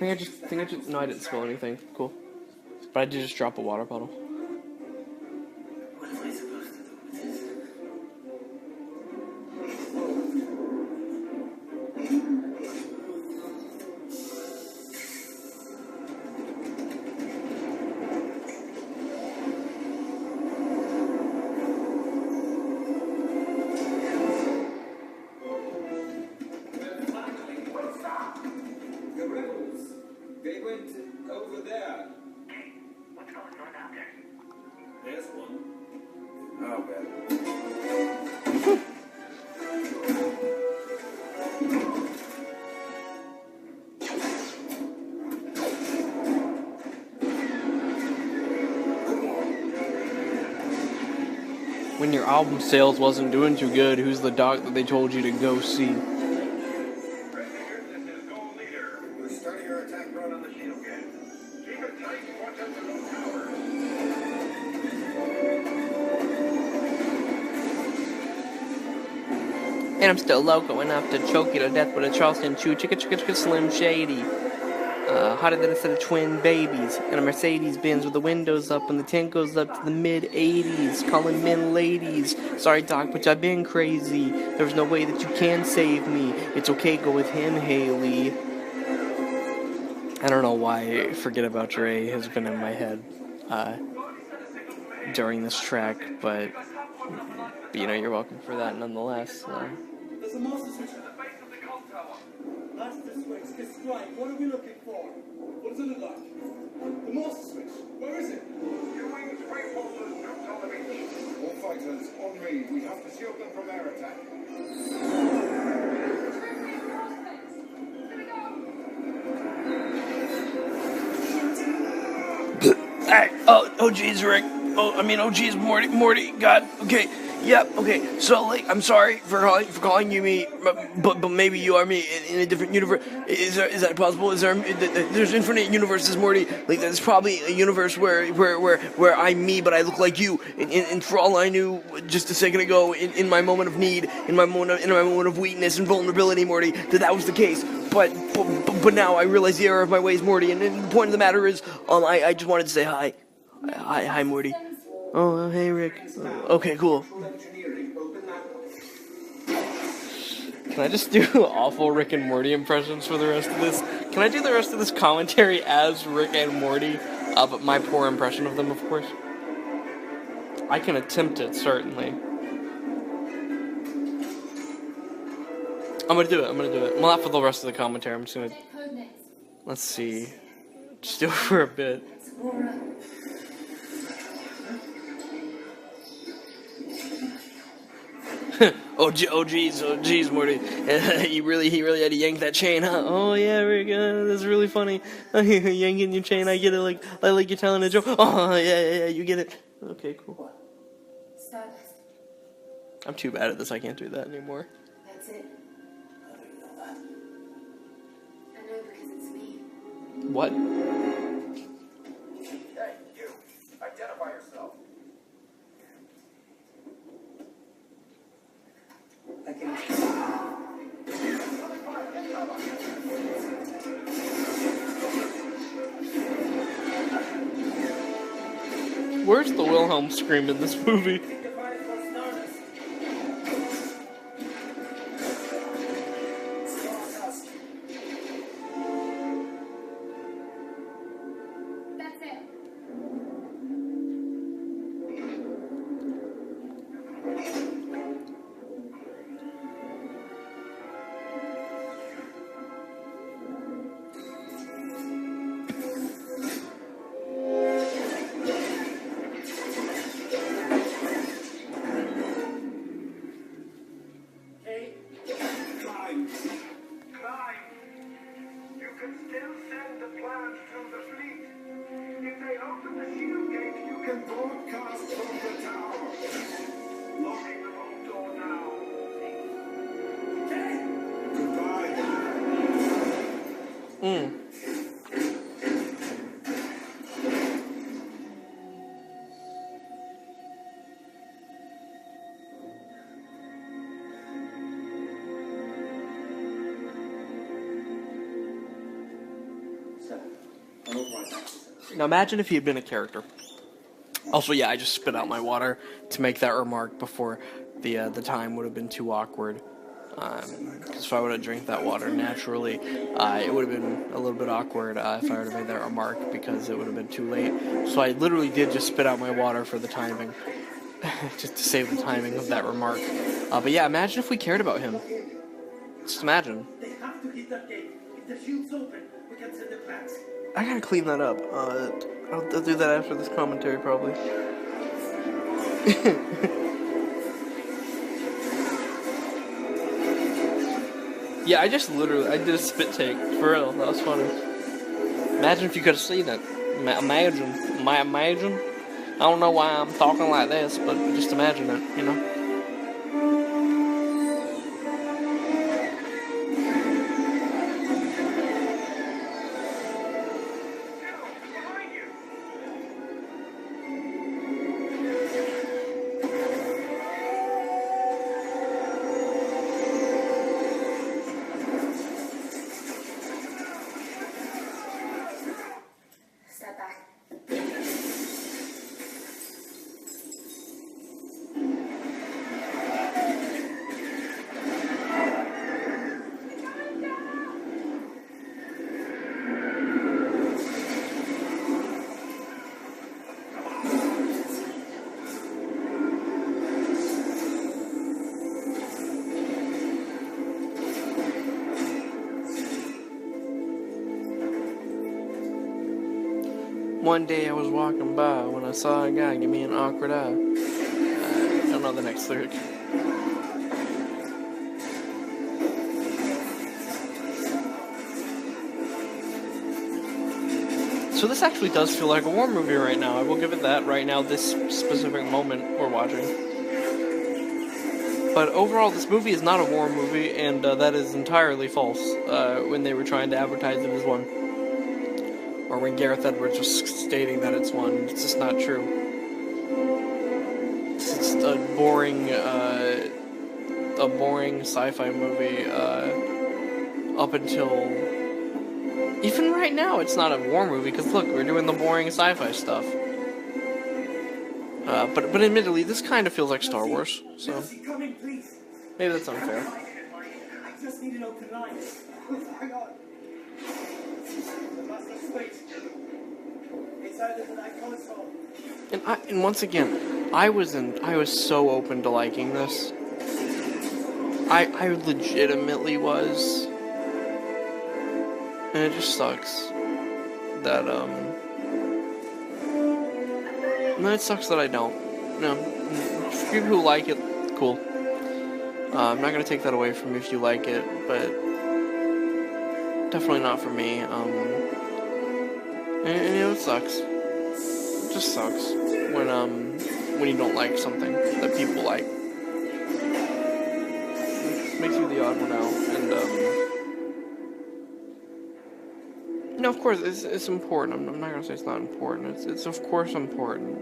I think I just, no, I didn't spill anything. Cool. But I did just drop a water bottle. What am I supposed to do with this? your album sales wasn't doing too good, who's the doc that they told you to go see? We're starting our attack run on the shield gang. Keep it tight and watch out for those towers. And I'm still loco enough to choke you to death with a Charleston Chew, chicka chicka chicka Slim Shady. Hotter than a set of twin babies. And a Mercedes Benz with the windows up and the tent goes up to the mid-80s. Calling men ladies. Sorry, Doc, but I've been crazy. There's no way that you can save me. It's okay, go with him, Haley. I don't know why Forget About Dre has been in my head during this track, but you know, you're welcome for that nonetheless. There's a master switch at the base of the cult tower. Master switch, describe. What are we looking for? What does it look like? The master switch. Where is it? Ewing's Great Walters, Ptolemy. All fighters, on me. We have to shield them from air attack. Oh geez, Rick. Oh geez, Morty, God, okay. Yep, okay, so, like, I'm sorry for calling you me, but maybe you are me in a different universe. Is that possible? There's infinite universes, Morty. Like, there's probably a universe where I'm me, but I look like you. And for all I knew, just a second ago, in my moment of need, in my moment of weakness and vulnerability, Morty, that was the case. But now I realize the error of my ways, Morty, and the point of the matter is, I just wanted to say hi. Hi, Morty. Oh, hey, Rick. Okay, cool. Can I just do awful Rick and Morty impressions for the rest of this? Can I do the rest of this commentary as Rick and Morty? But my poor impression of them, of course. I can attempt it, certainly. I'm gonna do it. Well, not for the rest of the commentary. I'm just gonna... Let's see. Just do it for a bit. Oh geez, Morty. he really had to yank that chain, huh? Oh yeah, Rick, that's really funny. Yanking your chain, I get it, like you're telling a joke. Oh yeah, you get it. Okay, cool. Stardust. I'm too bad at this, I can't do that anymore. That's it. I know because it's me. What? Hey, you. Identify yourself. Where's the Wilhelm scream in this movie? That's it. Now imagine if he had been a character. Also, yeah, I just spit out my water to make that remark before the time would have been too awkward. Because if I would have drank that water naturally, it would have been a little bit awkward if I would have made that remark because it would have been too late. So I literally did just spit out my water for the timing, just to save the timing of that remark. But yeah, imagine if we cared about him. Just imagine. They have to hit that gate. If the shield's open, we can send the plants. I gotta clean that up. I'll do that after this commentary, probably. Yeah, I did a spit take, for real, that was funny. Imagine if you could have seen it. Imagine. don't know why I'm talking like this, but just imagine it, you know? Step back. One day I was walking by when I saw a guy give me an awkward eye. I don't know the next lyric. So this actually does feel like a war movie right now. I will give it that right now, this specific moment we're watching. But overall, this movie is not a war movie, and that is entirely false when they were trying to advertise it as one. Or when Gareth Edwards was stating that it's one. It's just not true. It's a boring sci-fi movie up until... Even right now, it's not a war movie, because look, we're doing the boring sci-fi stuff. But admittedly, this kind of feels like Star Wars, so... Maybe that's unfair. I just need an open line. Hang on. The master switch. It's either to that console. And once again, I was so open to liking this. I legitimately was. And it just sucks that, and then it sucks that I don't. No, for people who like it, cool. I'm not gonna take that away from you if you like it, but definitely not for me. And you know, it sucks. It just sucks when you don't like something that people like. It makes you the odd one out, and no, of course it's important. I'm not gonna say it's not important. It's of course important.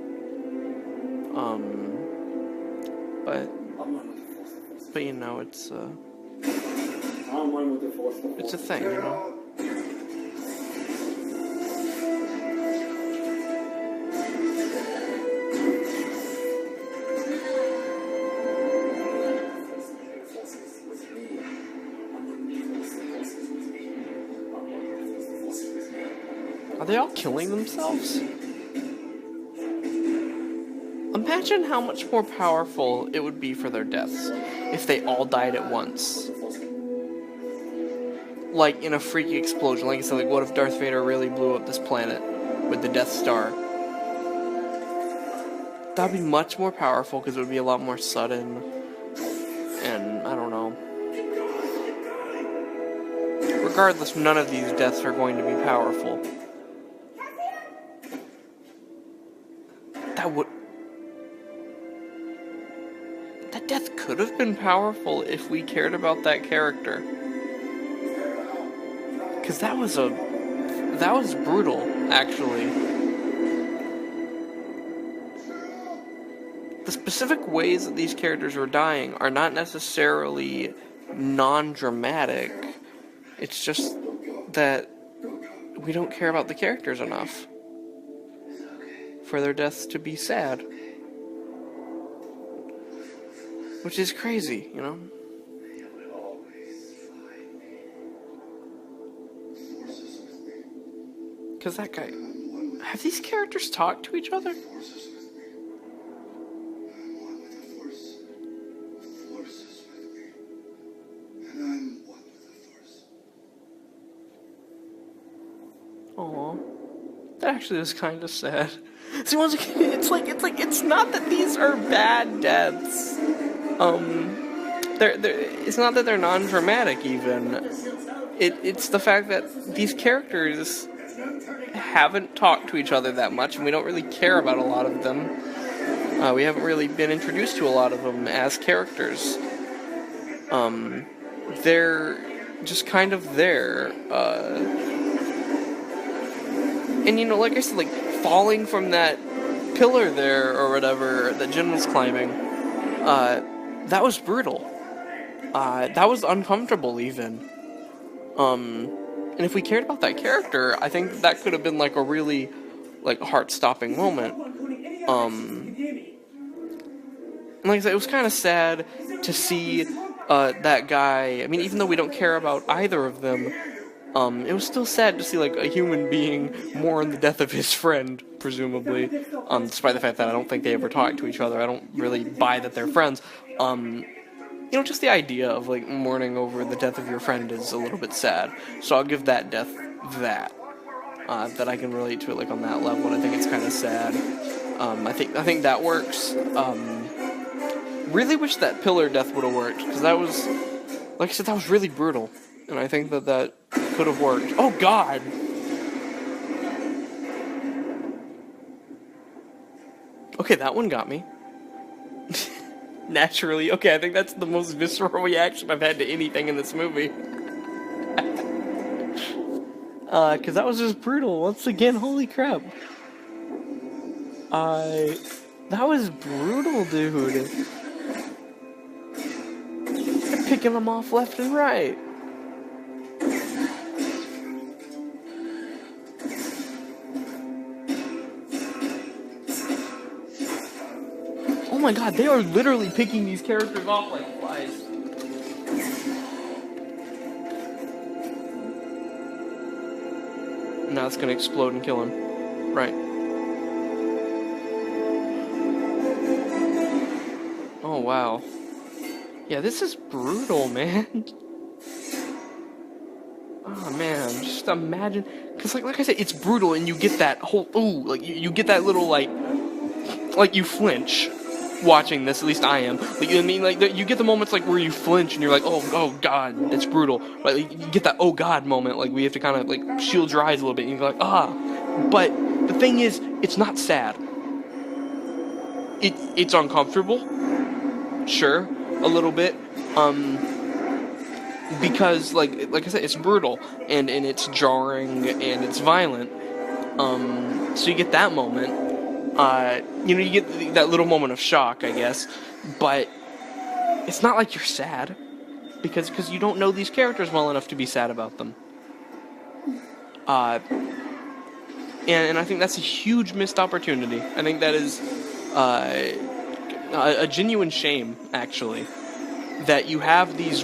But you know, it's a thing, you know. Are they all killing themselves? Imagine how much more powerful it would be for their deaths if they all died at once. Like in a freaky explosion. Like I said, like what if Darth Vader really blew up this planet with the Death Star? That'd be much more powerful because it would be a lot more sudden. And I don't know. Regardless, none of these deaths are going to be powerful. That death could have been powerful if we cared about that character. Because that was brutal, actually. The specific ways that these characters were dying are not necessarily non-dramatic. It's just that we don't care about the characters enough for their deaths to be sad. Which is crazy, you know? Because that guy... Have these characters talked to each other? Aww. That actually is kind of sad. See, once again, it's not that these are bad deaths. It's not that they're non-dramatic even. It's the fact that these characters haven't talked to each other that much, and we don't really care about a lot of them. We haven't really been introduced to a lot of them as characters. They're just kind of there. And, you know, like I said, like, falling from that pillar there, or whatever, that Jin was climbing, that was brutal. That was uncomfortable, even. And if we cared about that character, I think that could have been, like, a really, like, heart-stopping moment. And like I said, it was kind of sad to see that guy. I mean, even though we don't care about either of them, it was still sad to see, like, a human being mourn the death of his friend, presumably. Despite the fact that I don't think they ever talk to each other. I don't really buy that they're friends. You know, just the idea of, like, mourning over the death of your friend is a little bit sad. So I'll give that death that. That I can relate to it, like, on that level, and I think it's kind of sad. I think that works. Really wish that pillar death would have worked, because that was, like I said, that was really brutal. And I think that could have worked. Oh, God! Okay, that one got me. Naturally. Okay, I think that's the most visceral reaction I've had to anything in this movie. Because that was just brutal. Once again, holy crap. That was brutal, dude. They're picking them off left and right. Oh my god, they are literally picking these characters off like flies. Now it's gonna explode and kill him. Right. Oh wow. Yeah, this is brutal, man. Oh man, just imagine, cause like I said, it's brutal, and you get that whole like you get that little like you flinch watching this. At least I am. Like, I mean, like you get the moments like where you flinch and you're like, oh god, it's brutal. Like you get that oh god moment, like we have to kind of like shield your eyes a little bit, and you're like But the thing is, it's not sad. It's uncomfortable. Sure, a little bit, because like I said, it's brutal and it's jarring and it's violent. So you get that moment. You know, you get that little moment of shock, I guess, but it's not like you're sad because you don't know these characters well enough to be sad about them. And I think that's a huge missed opportunity. I think that is a genuine shame, actually, that you have these.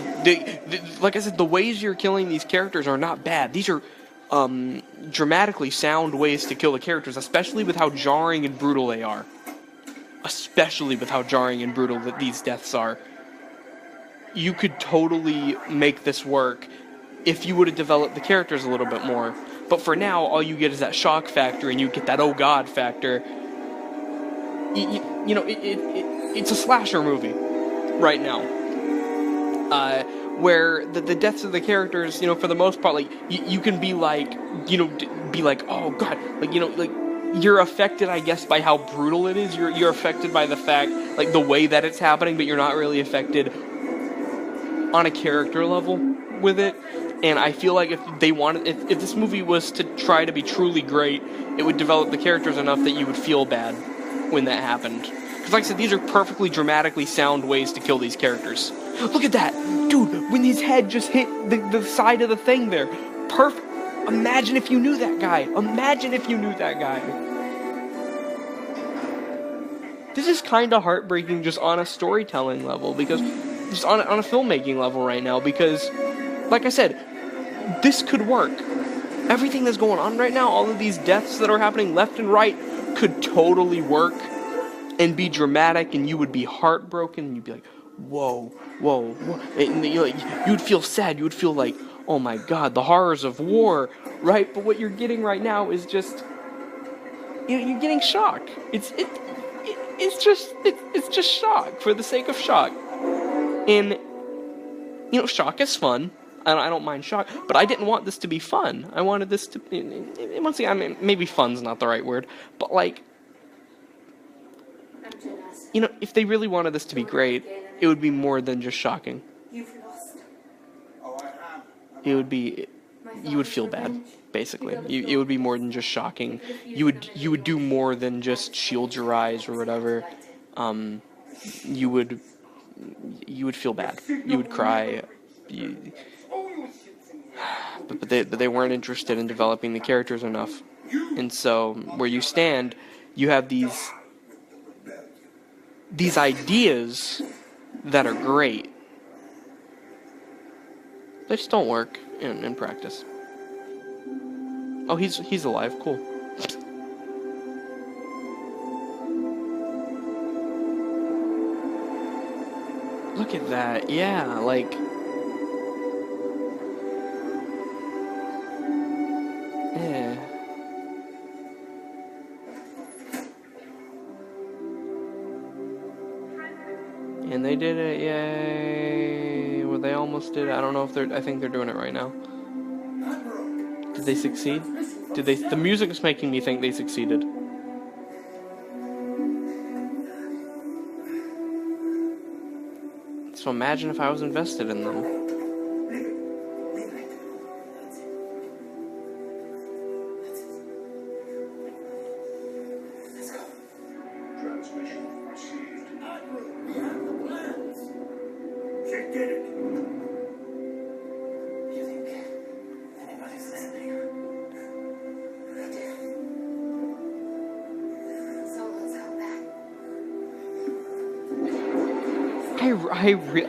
Like I said, the ways you're killing these characters are not bad. These are dramatically sound ways to kill the characters, especially with how jarring and brutal they are. Especially with how jarring and brutal that these deaths are. You could totally make this work if you would have developed the characters a little bit more. But for now, all you get is that shock factor, and you get that oh god factor. You know, it's a slasher movie right now, where the deaths of the characters, you know, for the most part, like you can be like, you know, be like, oh god, like, you know, like you're affected, I guess, by how brutal it is. You're affected by the fact, like, the way that it's happening, but you're not really affected on a character level with it. And I feel like if they wanted, if this movie was to try to be truly great, it would develop the characters enough that you would feel bad when that happened. Because like I said, these are perfectly dramatically sound ways to kill these characters. Look at that! Dude, when his head just hit the side of the thing there. Perfect. Imagine if you knew that guy. Imagine if you knew that guy. This is kind of heartbreaking just on a storytelling level, because just on a filmmaking level right now, because like I said, this could work. Everything that's going on right now, all of these deaths that are happening left and right, could totally work and be dramatic, and you would be heartbroken, and you'd be like, whoa, and you'd feel sad, you would feel like, oh my god, the horrors of war, right? But what you're getting right now is just, you're getting shock. It's just shock for the sake of shock. And, you know, shock is fun. I don't mind shock, but I didn't want this to be fun. I wanted this to once again, I mean, maybe fun's not the right word, but like, you know, if they really wanted this to be great, it would be more than just shocking. You've lost. Oh, I have. It would be, you would feel bad, basically. It would be more than just shocking. You would do more than just shield your eyes or whatever. You would feel bad. You would cry. But they weren't interested in developing the characters enough. And so where you stand, you have these ideas that are great. They just don't work in practice. Oh, he's alive. Cool. Look at that. Yeah, like, yeah. And they did it. Yay. Well, they almost did it. I don't know if I think they're doing it right now. Did they succeed? The music is making me think they succeeded. So imagine if I was invested in them. Transmission received. She did it. You think anybody's listening? Someone's come back.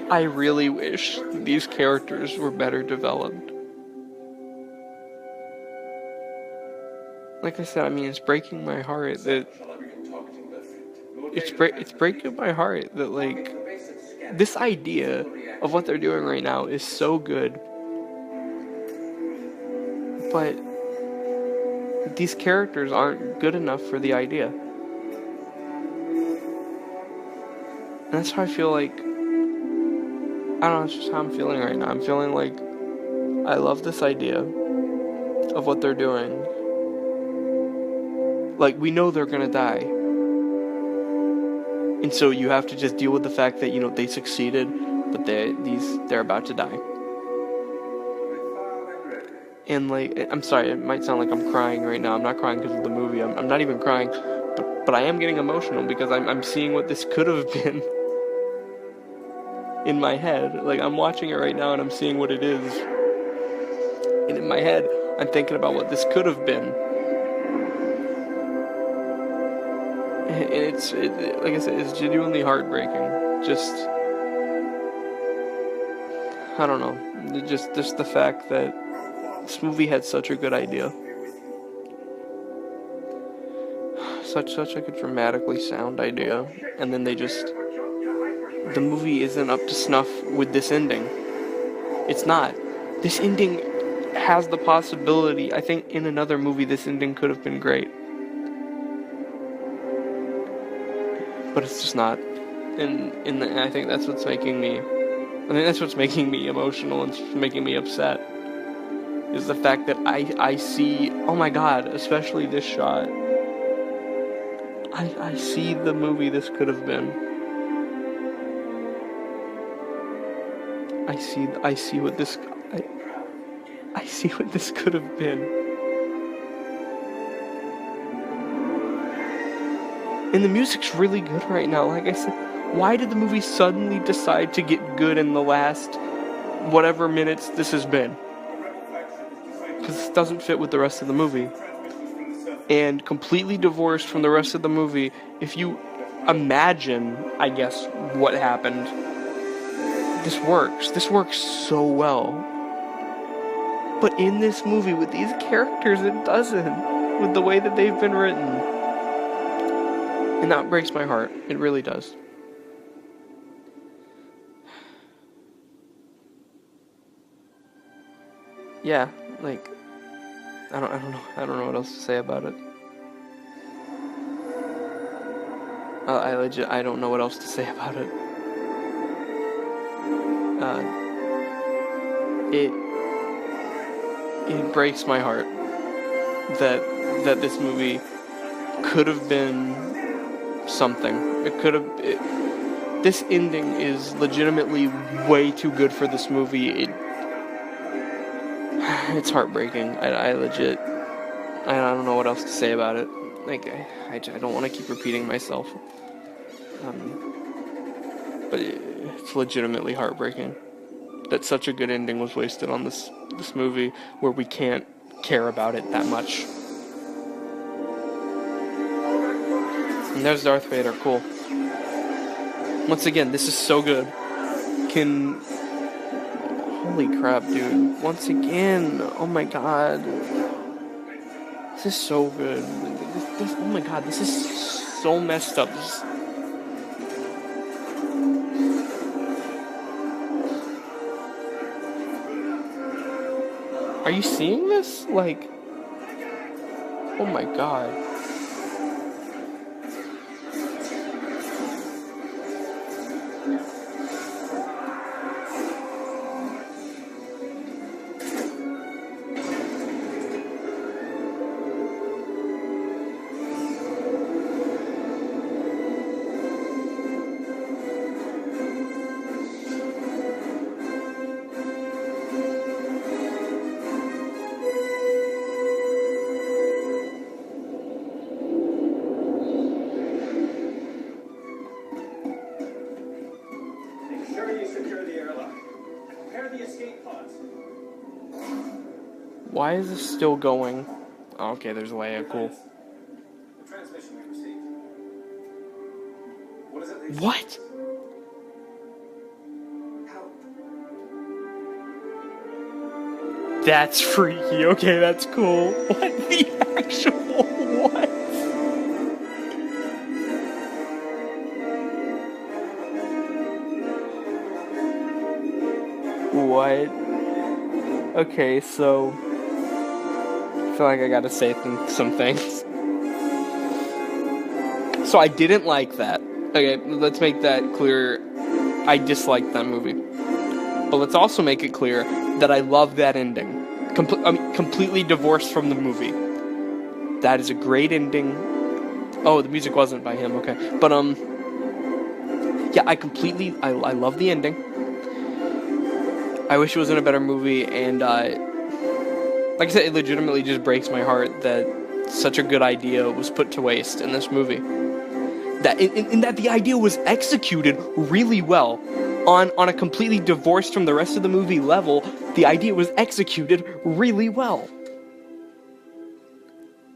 I really wish these characters were better developed. Like I said, I mean, it's breaking my heart that it's breaking my heart that, like, this idea of what they're doing right now is so good, but these characters aren't good enough for the idea. And that's how I feel like, I don't know, that's just how I'm feeling right now. I'm feeling like I love this idea of what they're doing. Like, we know they're gonna die. And so you have to just deal with the fact that, you know, they succeeded, but they're about to die. And, like, I'm sorry, it might sound like I'm crying right now. I'm not crying because of the movie. I'm not even crying, but I am getting emotional because I'm seeing what this could have been in my head. Like, I'm watching it right now and I'm seeing what it is. And in my head, I'm thinking about what this could have been. And it's like I said, it's genuinely heartbreaking. Just, I don't know. Just the fact that this movie had such a good idea. Such like a dramatically sound idea. And then the movie isn't up to snuff with this ending. It's not. This ending has the possibility, I think in another movie this ending could have been great. But it's just not. And I think that's what's making me emotional and making me upset. Is the fact that I see, oh my god, especially this shot. I see the movie this could have been. I see what this could have been. And the music's really good right now. Like I said, why did the movie suddenly decide to get good in the last whatever minutes this has been? Because this doesn't fit with the rest of the movie. And completely divorced from the rest of the movie, if you imagine, I guess, what happened, this works. This works so well. But in this movie, with these characters, it doesn't. With the way that they've been written. And that breaks my heart. It really does. Yeah, like, I don't know what else to say about it. I don't know what else to say about it. it breaks my heart that this movie could have been something. This ending is legitimately way too good for this movie. It's heartbreaking. I don't know what else to say about it. Like, I don't want to keep repeating myself. But it's legitimately heartbreaking that such a good ending was wasted on this movie where we can't care about it that much. And there's Darth Vader, cool. Once again, this is so good. Holy crap, dude. Once again, oh my god. This is so good. Oh my god, this is so messed up. Are you seeing this? Like, oh my god. Why is this still going? Oh, okay, there's Leia, cool. The transmission we received. What is it? What? That's freaky. Okay, that's cool. What the actual what? What? Okay, so I feel like I gotta say some things. So I didn't like that. Okay, let's make that clear. I disliked that movie. But let's also make it clear that I love that ending. Completely divorced from the movie. That is a great ending. Oh, the music wasn't by him, okay. But, yeah, I love the ending. I wish it was in a better movie, and, like I said, it legitimately just breaks my heart that such a good idea was put to waste in this movie. That, in that the idea was executed really well. On a completely divorced from the rest of the movie level, the idea was executed really well.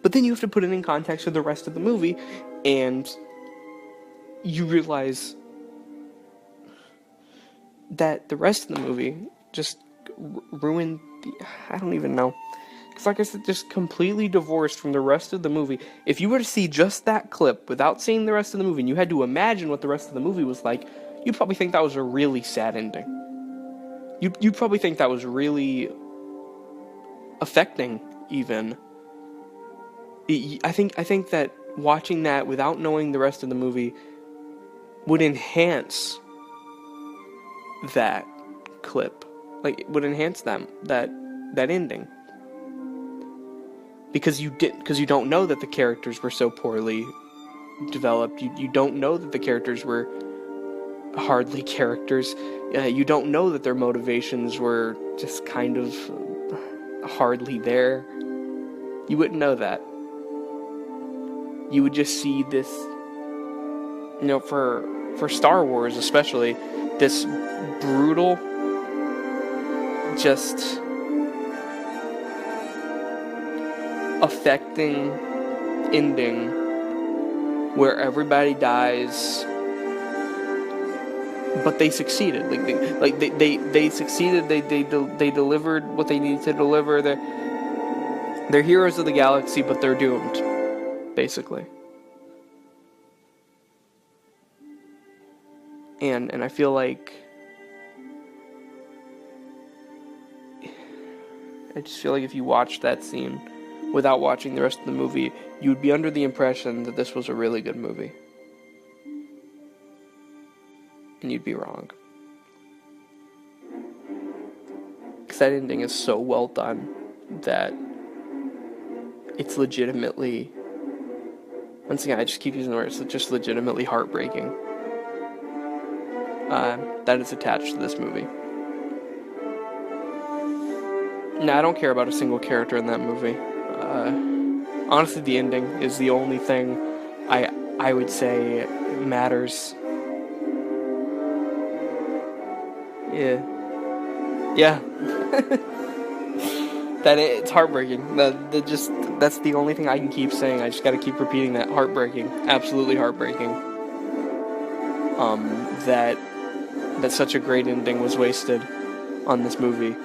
But then you have to put it in context with the rest of the movie, and you realize that the rest of the movie just ruined I don't even know. Because like I said, just completely divorced from the rest of the movie. If you were to see just that clip without seeing the rest of the movie, and you had to imagine what the rest of the movie was like, you'd probably think that was a really sad ending. You'd probably think that was really affecting, even. I think that watching that without knowing the rest of the movie would enhance that clip. Like, it would enhance that ending. Because you don't know that the characters were so poorly developed. You don't know that the characters were hardly characters. You don't know that their motivations were just kind of hardly there. You wouldn't know that. You would just see this, for Star Wars especially, this brutal, just affecting ending where everybody dies, but they succeeded. They succeeded. They delivered what they needed to deliver. They're heroes of the galaxy, but they're doomed, basically. And I feel like if you watched that scene without watching the rest of the movie, you would be under the impression that this was a really good movie. And you'd be wrong. Because that ending is so well done. that it's legitimately, once again, I just keep using the word, it's just legitimately heartbreaking that is attached to this movie. Now, I don't care about a single character in that movie. Honestly, the ending is the only thing I would say matters. Yeah. It's heartbreaking. That's the only thing I can keep saying. I just gotta keep repeating that. Heartbreaking. Absolutely heartbreaking. That such a great ending was wasted on this movie.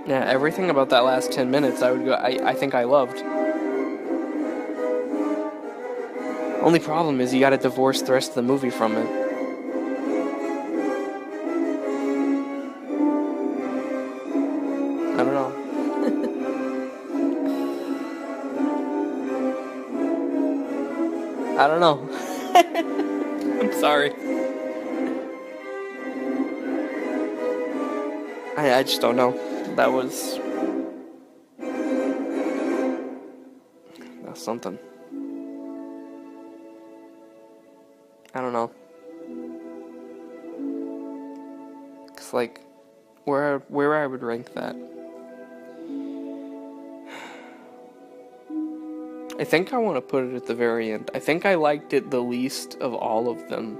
Yeah, everything about that last 10 minutes I think I loved. Only problem is you gotta divorce the rest of the movie from it. I don't know. I don't know. I'm sorry. I just don't know. That's something. I don't know. 'Cause like, where I would rank that. I think I want to put it at the very end. I think I liked it the least of all of them.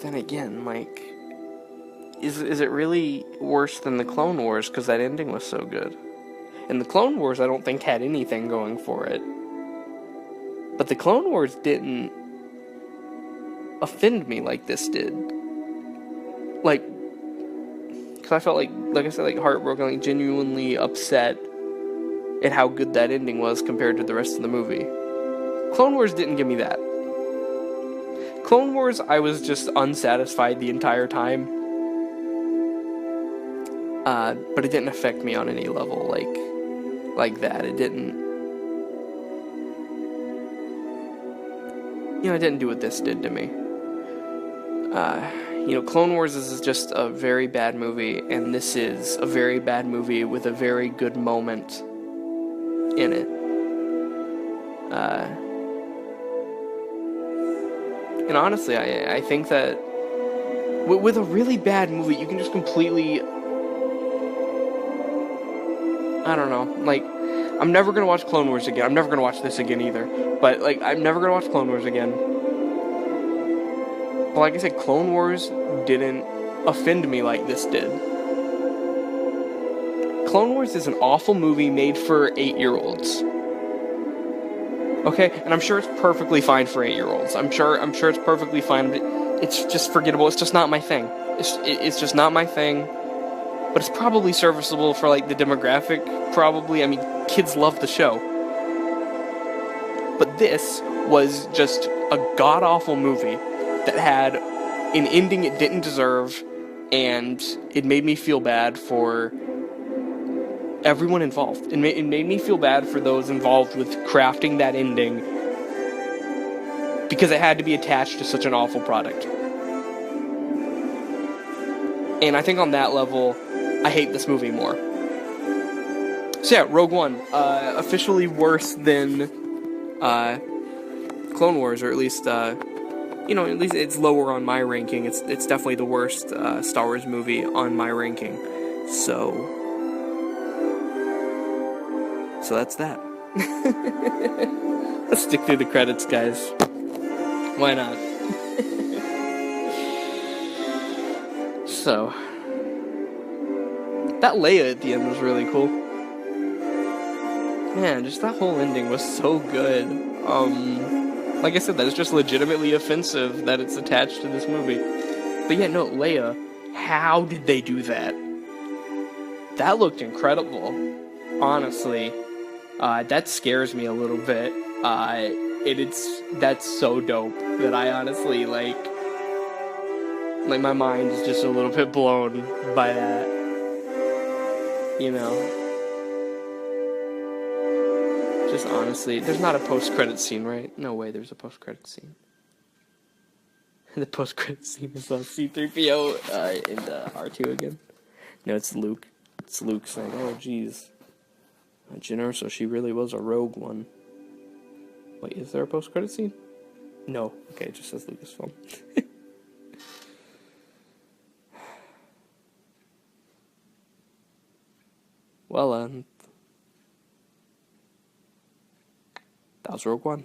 Then again, like, is it really worse than the Clone Wars? Because that ending was so good. And the Clone Wars, I don't think had anything going for it. But the Clone Wars didn't offend me like this did. Like, because I felt like I said, like heartbroken, like genuinely upset at how good that ending was compared to the rest of the movie. Clone Wars didn't give me that. Clone Wars, I was just unsatisfied the entire time. But it didn't affect me on any level like that. It didn't. It didn't do what this did to me. Clone Wars is just a very bad movie, and this is a very bad movie with a very good moment in it. And honestly, I think that with a really bad movie, you can just completely, I don't know, like, I'm never gonna watch Clone Wars again. I'm never gonna watch this again either. But, like, I'm never gonna watch Clone Wars again. But like I said, Clone Wars didn't offend me like this did. Clone Wars is an awful movie made for 8-year-olds. Okay? And I'm sure it's perfectly fine for 8-year-olds. I'm sure it's perfectly fine, but it's just forgettable. It's just not my thing. It's just not my thing. But it's probably serviceable for, like, the demographic, probably. I mean, kids love the show. But this was just a god-awful movie that had an ending it didn't deserve, and it made me feel bad for everyone involved. It made me feel bad for those involved with crafting that ending, because it had to be attached to such an awful product. And I think on that level, I hate this movie more. So yeah, Rogue One, officially worse than Clone Wars, or at least at least it's lower on my ranking. It's definitely the worst Star Wars movie on my ranking. So that's that. Let's stick through the credits, guys. Why not? So, that Leia at the end was really cool. Man, just that whole ending was so good. Like I said, that is just legitimately offensive that it's attached to this movie. But yeah, no, Leia, how did they do that? That looked incredible. Honestly, that scares me a little bit. That's so dope that I honestly, like my mind is just a little bit blown by that. Just honestly, there's not a post-credit scene, right? No way there's a post-credit scene. The post-credit scene is C-3PO in the R2 again. No, it's Luke. It's Luke saying, "Oh, geez, Jyn Erso, she really was a rogue one." Wait, is there a post-credit scene? No. Okay, it just says Lucasfilm. Well, that was Rogue One.